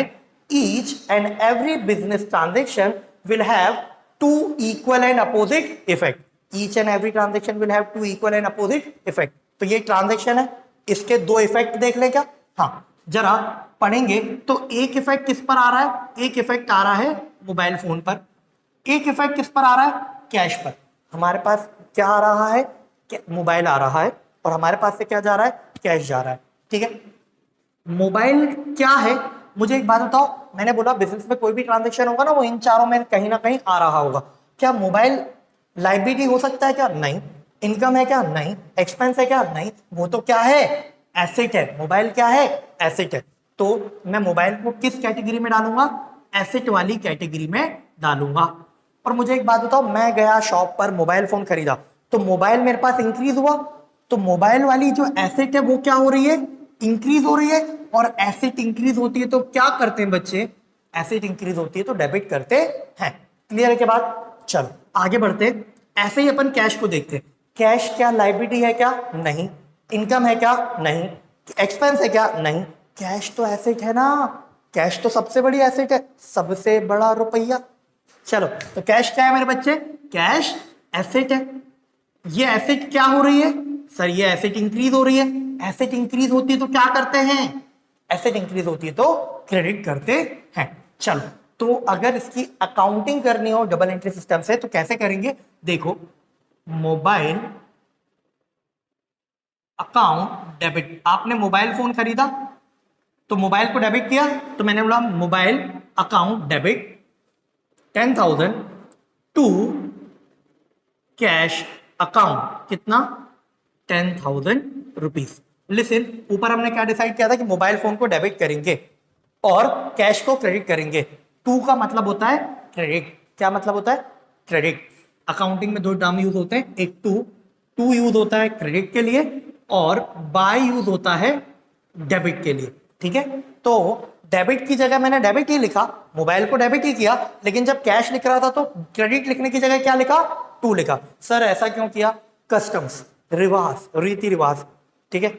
each and every business transaction will have to equal and opposite effect. Each and every transaction will have to equal and opposite effect. तो ये transaction है, इसके दो इफेक्ट देख ले क्या? हाँ, जरा पढ़ेंगे तो एक इफेक्ट किस पर आ रहा है? एक इफेक्ट आ रहा है मोबाइल फोन पर, एक इफेक्ट किस पर आ रहा है? कैश पर। हमारे पास क्या आ रहा है? मोबाइल आ रहा है, और हमारे पास से क्या जा रहा है? कैश जा रहा है। ठीक है, मोबाइल क्या है? मुझे एक बात बताओ, मैंने बोला बिजनेस में कोई भी ट्रांजेक्शन होगा ना, वो इन चारों में कहीं ना कहीं आ रहा होगा। क्या मोबाइल लायबिलिटी हो सकता है क्या? नहीं। इनकम है क्या? नहीं। एक्सपेंस है क्या? नहीं। वो तो क्या है? एसेट है। मोबाइल क्या है? एसेट है। तो मैं मोबाइल को किस कैटेगरी में डालूंगा? एसेट वाली कैटेगरी में डालूंगा। और मुझे एक बात बताओ, मैं गया शॉप पर, मोबाइल फोन खरीदा, तो मोबाइल मेरे पास इंक्रीज हुआ, तो मोबाइल वाली जो एसेट है वो क्या हो रही है? इंक्रीज हो रही है। और एसेट इंक्रीज होती है तो क्या करते हैं बच्चे? एसेट इंक्रीज होती है तो डेबिट करते हैं। क्लियर है के बाद? चलो आगे बढ़ते हैं। ऐसे ही अपन कैश को देखते हैं। कैश क्या लायबिलिटी है क्या? नहीं। इनकम है क्या? नहीं। एक्सपेंस है क्या? नहीं। कैश तो एसेट है ना, कैश तो सबसे बड़ी एसेट है, सबसे बड़ा रुपया। चलो, तो कैश क्या है मेरे बच्चे? कैश एसेट है। ये एसेट क्या हो रही है? सर ये एसेट इंक्रीज हो रही है। एसेट इंक्रीज होती है तो क्या करते हैं? एसेट इंक्रीज होती है तो क्रेडिट करते हैं। चलो, तो अगर इसकी अकाउंटिंग करनी हो डबल एंट्री सिस्टम से तो कैसे करेंगे? देखो, मोबाइल अकाउंट डेबिट। आपने मोबाइल फोन खरीदा तो मोबाइल को डेबिट किया, तो मैंने बोला mobile account debit 10,000 to cash account. कितना? 10,000 रुपीज। लिसन, ऊपर हमने क्या डिसाइड किया था कि मोबाइल फोन को डेबिट करेंगे और कैश को क्रेडिट करेंगे। टू का मतलब होता है क्रेडिट। क्या मतलब होता है? क्रेडिट। अकाउंटिंग में दो टर्म यूज होते हैं, एक टू यूज होता है क्रेडिट के लिए और बाय यूज होता है डेबिट के लिए। ठीक है, तो डेबिट की जगह मैंने डेबिट ही लिखा, मोबाइल को डेबिट ही किया, लेकिन जब कैश लिख रहा था तो क्रेडिट लिखने की जगह क्या लिखा, टू लिखा। सर ऐसा क्यों किया? कस्टम्स, रिवाज, रीति रिवाज। ठीक है,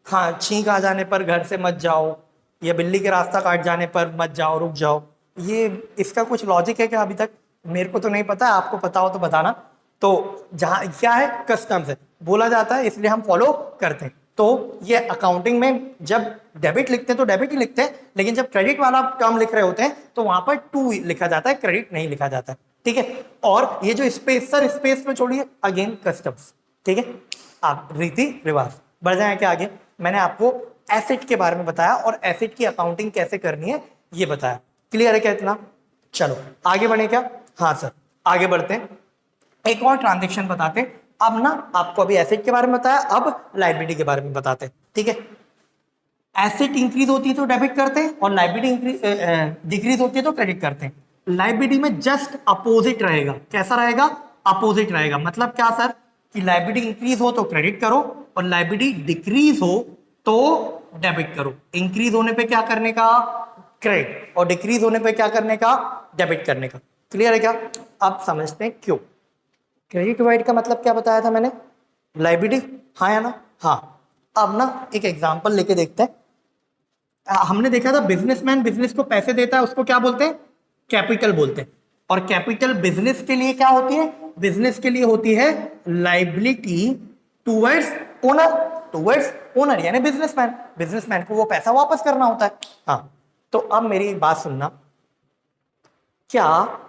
हाँ, छींक आ जाने पर घर से मत जाओ, या बिल्ली के रास्ता काट जाने पर मत जाओ, रुक जाओ, ये इसका कुछ लॉजिक है क्या? अभी तक मेरे को तो नहीं पता, आपको पता हो तो बताना। तो जहाँ क्या है, कस्टम्स है, बोला जाता है, इसलिए हम फॉलो करते हैं। तो ये अकाउंटिंग में जब डेबिट लिखते हैं तो डेबिट ही लिखते हैं, लेकिन जब क्रेडिट वाला टर्म लिख रहे होते हैं तो वहां पर टू लिखा जाता है, क्रेडिट नहीं लिखा जाता है। ठीक है, और ये जो स्पेस, सर स्पेस में छोड़िए, अगेन कस्टम्स। ठीक है, आप रीति रिवाज। बढ़ जाए क्या आगे? मैंने आपको एसेट के बारे में बताया और एसेट की अकाउंटिंग कैसे करनी है ये बताया। क्लियर है क्या इतना? चलो आगे बढ़े क्या? हाँ सर, आगे बढ़ते हैं, एक और ट्रांजेक्शन बताते हैं। अब ना आपको अभी एसेट के बारे में बताया, अब लायबिलिटी के बारे में बताते हैं। ठीक है, एसेट इंक्रीज होती है तो डेबिट करते हैं और लायबिलिटी डिक्रीज होती है तो क्रेडिट करते हैं। लायबिलिटी में जस्ट अपोजिट रहेगा। कैसा रहेगा? अपोजिट रहेगा। मतलब क्या सर? कि लायबिलिटी इंक्रीज हो तो क्रेडिट करो और लायबिलिटी डिक्रीज हो तो डेबिट करो। इंक्रीज होने पे क्या करने का? क्रेडिट, और डिक्रीज होने पे क्या करने का? डेबिट करने का। क्लियर है क्या? अब समझते हैं क्यों। क्रेडिट डिवाइड का मतलब क्या बताया था मैंने? लायबिलिटी, हाँ या ना? हाँ। अब ना एक एग्जांपल लेके देखते हैं। हमने देखा था बिजनेसमैन बिजनेस को पैसे देता है, उसको क्या बोलते हैं? कैपिटल बोलते हैं। और कैपिटल बिजनेस के लिए क्या होती है? बिजनेस के लिए होती है liability towards owner, towards owner यानी बिजनेसमैन। बिजनेसमैन को वो पैसा वापस करना होता है। हाँ, तो अब मेरी बात सुनना, क्या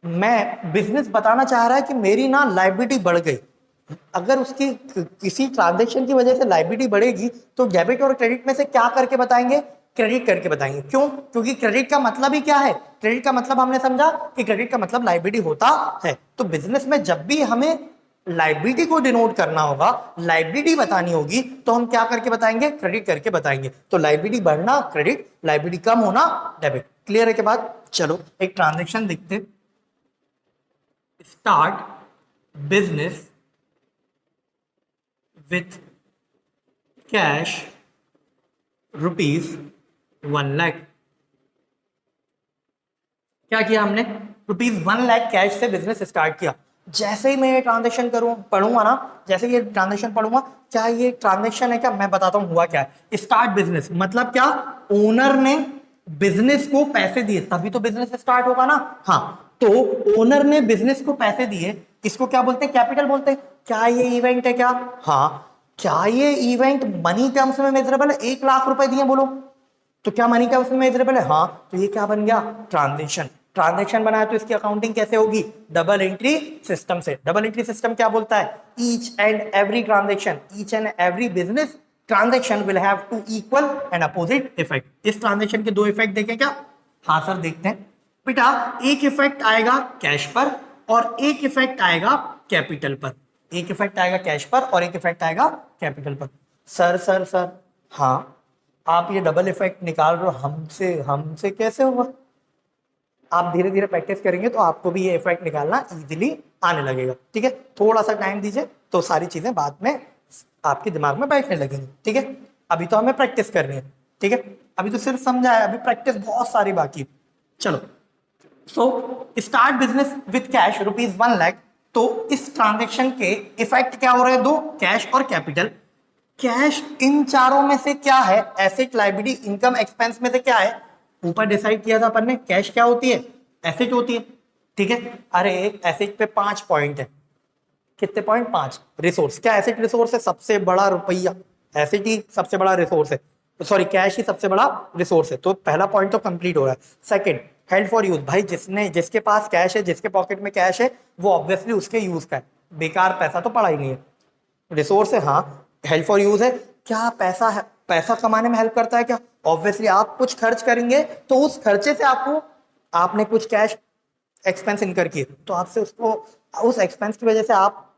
मैं बिजनेस बताना चाह रहा है कि मेरी ना लायबिलिटी बढ़ गई, अगर उसकी किसी ट्रांजैक्शन की वजह से लायबिलिटी बढ़ेगी तो डेबिट और क्रेडिट में से क्या करके बताएंगे? क्रेडिट करके बताएंगे। क्यों? क्योंकि क्रेडिट का मतलब ही क्या है? क्रेडिट का मतलब हमने समझा कि क्रेडिट का मतलब लायबिलिटी होता है। तो बिजनेस में जब भी हमें लायबिलिटी को डिनोट करना होगा, लायबिलिटी बतानी होगी, तो हम क्या करके बताएंगे? क्रेडिट करके बताएंगे। तो लायबिलिटी बढ़ना क्रेडिट, लायबिलिटी कम होना डेबिट। क्लियर है के बाद? चलो एक ट्रांजेक्शन देखते। Start business with cash ₹1,00,000। क्या किया हमने? ₹1,00,000 कैश से बिजनेस स्टार्ट किया। जैसे ही मैं ये ट्रांजेक्शन पढ़ूंगा ना, जैसे ये ट्रांजेक्शन पढ़ूंगा, क्या ये ट्रांजेक्शन है क्या? मैं बताता हूं हुआ क्या है। स्टार्ट बिजनेस मतलब क्या? ओनर ने बिजनेस को पैसे दिए तभी तो बिजनेस स्टार्ट होगा ना। हाँ, तो ओनर ने बिजनेस को पैसे दिए, इसको क्या बोलते हैं? कैपिटल बोलते हैं। क्या ये इवेंट है क्या? हाँ। क्या ये इवेंट मनी टर्म्स में मेजरेबल है? 1,00,000 रुपए दिए बोलो, तो क्या मनी टर्म्स में मेजरेबल है? हाँ, तो ये क्या बन गया? ट्रांजेक्शन। ट्रांजेक्शन बनाया तो इसकी अकाउंटिंग कैसे होगी? डबल एंट्री सिस्टम से। डबल एंट्री सिस्टम क्या बोलता है? Each and every transaction, each and every business transaction will have to equal and opposite effect. इस ट्रांजेक्शन के दो इफेक्ट देखें क्या? हाँ सर देखते हैं। बेटा एक इफेक्ट आएगा कैश पर और एक इफेक्ट आएगा कैपिटल पर। एक इफेक्ट आएगा कैश पर और एक इफेक्ट आएगा कैपिटल पर। सर सर सर, हाँ आप ये डबल इफेक्ट निकाल रहे हो, हमसे हमसे कैसे होगा? आप धीरे धीरे प्रैक्टिस करेंगे तो आपको भी ये इफेक्ट निकालना इजीली आने लगेगा। ठीक है, थोड़ा सा टाइम दीजिए तो सारी चीजें बाद में आपके दिमाग में बैठने लगेंगी। ठीक है, अभी तो हमें प्रैक्टिस करनी है। ठीक है, अभी तो सिर्फ समझा है, अभी प्रैक्टिस बहुत सारी बाकी। चलो, so start business with cash ₹1,00,000। तो इस ट्रांजेक्शन के इफेक्ट क्या हो रहे हैं? दो, कैश और कैपिटल। कैश इन चारों में से क्या है? एसेट, लायबिलिटी, इनकम, एक्सपेंस में से क्या है? ऊपर डिसाइड किया था अपन ने, कैश क्या होती है? एसेट होती है। ठीक है, अरे एसेट पे 5 पॉइंट है। कितने पॉइंट? 5। रिसोर्स, क्या एसेट रिसोर्स है? सबसे बड़ा रुपया एसेट ही सबसे बड़ा रिसोर्स है, सॉरी कैश ही सबसे बड़ा रिसोर्स है। तो पहला पॉइंट तो कंप्लीट हो रहा है। Second, held for use. भाई जिसके पास कैश है, जिसके पॉकेट में कैश है, वो ऑब्वियसली उसके यूज का है, बेकार पैसा तो पड़ा ही नहीं है। रिसोर्स है, हाँ। हेल्प फॉर यूज है, क्या पैसा है? पैसा कमाने में हेल्प करता है क्या? ऑब्वियसली आप कुछ खर्च करेंगे तो उस खर्चे से आपको, आपने कुछ कैश एक्सपेंस इनकर किए तो आपसे उसको, उस एक्सपेंस की वजह से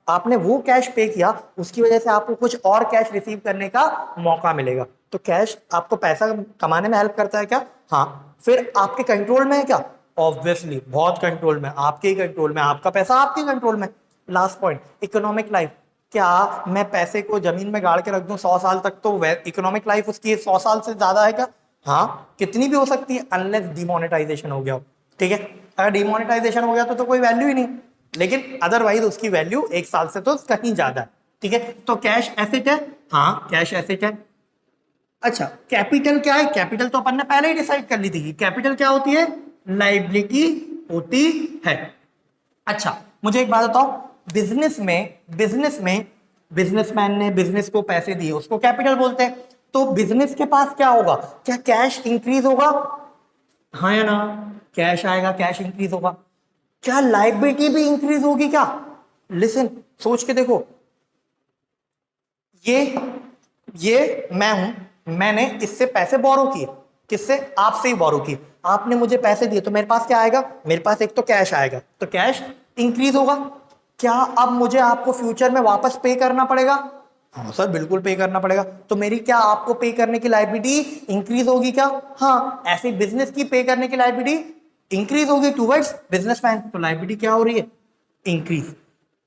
आपने वो कैश पे किया, उसकी वजह से आपको कुछ और कैश रिसीव करने का मौका मिलेगा। तो कैश आपको पैसा कमाने में हेल्प करता है क्या? हाँ। फिर आपके कंट्रोल में है क्या? ऑब्वियसली बहुत कंट्रोल में, आपके ही कंट्रोल में, आपका पैसा आपके कंट्रोल में। Last point, economic life. क्या मैं पैसे को जमीन में गाड़ के रख दूं 100 साल तक तो इकोनॉमिक लाइफ उसकी 100 साल से ज्यादा है क्या? हाँ, कितनी भी हो सकती है, अनलेस डिमोनेटाइजेशन हो गया हो। ठीक है, अगर डिमोनेटाइजेशन हो गया तो कोई वैल्यू ही नहीं, लेकिन अदरवाइज उसकी वैल्यू 1 साल से तो कहीं ज्यादा है। ठीक है, तो कैश एसेट है, हाँ कैश एसेट है। अच्छा, कैपिटल क्या है? कैपिटल तो अपन ने पहले ही डिसाइड कर ली थी कि कैपिटल क्या होती है, लाइबिलिटी होती है। अच्छा, मुझे एक बात बताओ, बिजनेसमैन ने बिजनेस को पैसे दिए, उसको कैपिटल बोलते हैं। तो बिजनेस के पास क्या होगा? क्या कैश इंक्रीज होगा? हाँ या ना? कैश आएगा, कैश इंक्रीज होगा। क्या लाइबिलिटी भी इंक्रीज होगी क्या? लिसन, सोच के देखो, ये मैं हूं, मैंने इससे पैसे बोरो किए, किससे? आपसे ही बोरो किए। आपने मुझे पैसे दिए तो मेरे पास क्या आएगा? मेरे पास एक तो कैश आएगा, तो कैश इंक्रीज होगा। क्या अब मुझे आपको फ्यूचर में वापस पे करना पड़ेगा? हाँ सर, बिल्कुल पे करना पड़ेगा। तो मेरी क्या आपको पे करने की लायबिलिटी इंक्रीज होगी क्या? हाँ, ऐसे बिजनेस की पे करने की लायबिलिटी इंक्रीज होगी टूवर्ड्स बिजनेसमैन, तो लायबिलिटी क्या हो रही है? इंक्रीज।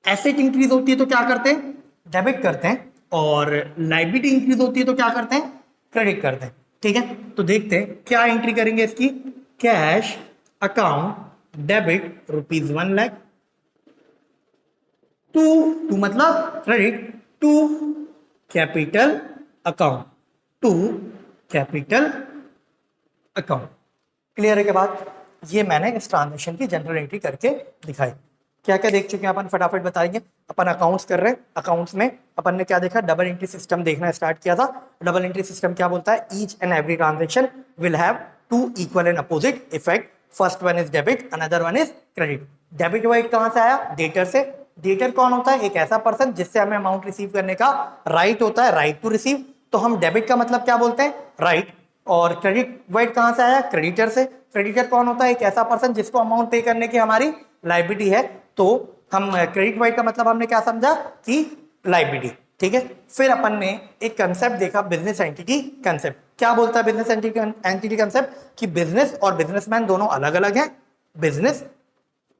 एसेट इंक्रीज होती है तो क्या करते हैं? डेबिट करते हैं। और लायबिलिटी इंक्रीज होती है तो क्या करते हैं? क्रेडिट करते हैं। ठीक है, तो देखते हैं क्या एंट्री करेंगे इसकी। कैश अकाउंट डेबिट ₹1,00,000 टू मतलब credit to capital account, to capital account. Clear है के बाद? ये मैंने इस ट्रांजेक्शन की जनरल एंट्री करके दिखाई। क्या क्या देख चुके हैं अपन, फटाफट बताएंगे। अपन अकाउंट्स कर रहे हैं, अकाउंट्स में अपन ने क्या देखा? डबल एंट्री सिस्टम देखना स्टार्ट किया था। डबल एंट्री सिस्टम क्या बोलता है? Each and every transaction will have to equal and opposite effect, first one is debit, another one is credit. Debit वाइट कहां से आया? डेटर से। डेटर कौन होता है? एक ऐसा पर्सन जिससे हमें अमाउंट रिसीव करने का राइट होता है, राइट टू रिसीव। तो हम डेबिट का मतलब क्या बोलते हैं? राइट। और क्रेडिट वाइट कहां से आया? क्रेडिटर से। क्रेडिटर कौन होता है? एक ऐसा पर्सन जिसको अमाउंट पे करने की हमारी लायबिलिटी है। तो हम क्रेडिट वाइट का मतलब हमने क्या समझा कि लायबिलिटी। ठीक है, फिर अपन ने एक कंसेप्ट देखा, बिजनेस एंटिटी कंसेप्ट। क्या बोलता है बिजनेस एंटिटी कंसेप्ट? कि बिजनेस और बिजनेसमैन दोनों अलग अलग हैं, बिजनेस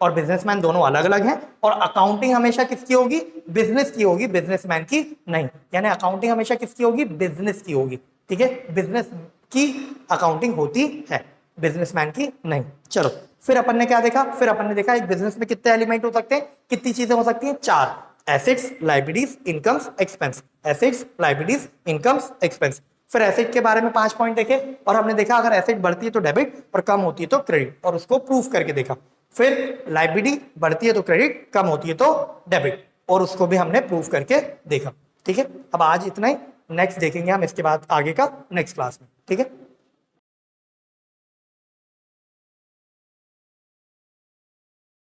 और बिजनेसमैन दोनों अलग अलग हैं, और अकाउंटिंग हमेशा किसकी होगी? बिजनेस की होगी, बिजनेसमैन की नहीं। यानी अकाउंटिंग हमेशा किसकी होगी? बिजनेस की होगी। ठीक है, बिजनेस की अकाउंटिंग होती है, बिजनेसमैन की नहीं। चलो, फिर अपन ने क्या देखा? फिर अपन ने देखा एक बिजनेस में कितने एलिमेंट हो सकते हैं, कितनी चीजें हो सकती हैं? 4। Assets, liabilities, incomes, expense. Assets, liabilities, incomes, expense. फिर एसेट के बारे में 5 पॉइंट देखे, और हमने देखा अगर एसेट बढ़ती है तो डेबिट और कम होती है तो क्रेडिट, और उसको प्रूफ करके देखा। फिर लायबिलिटी बढ़ती है तो क्रेडिट, कम होती है तो डेबिट, और उसको भी हमने प्रूफ करके देखा। ठीक है, अब आज इतना ही, नेक्स्ट देखेंगे हम इसके बाद आगे का नेक्स्ट क्लास में। ठीक है।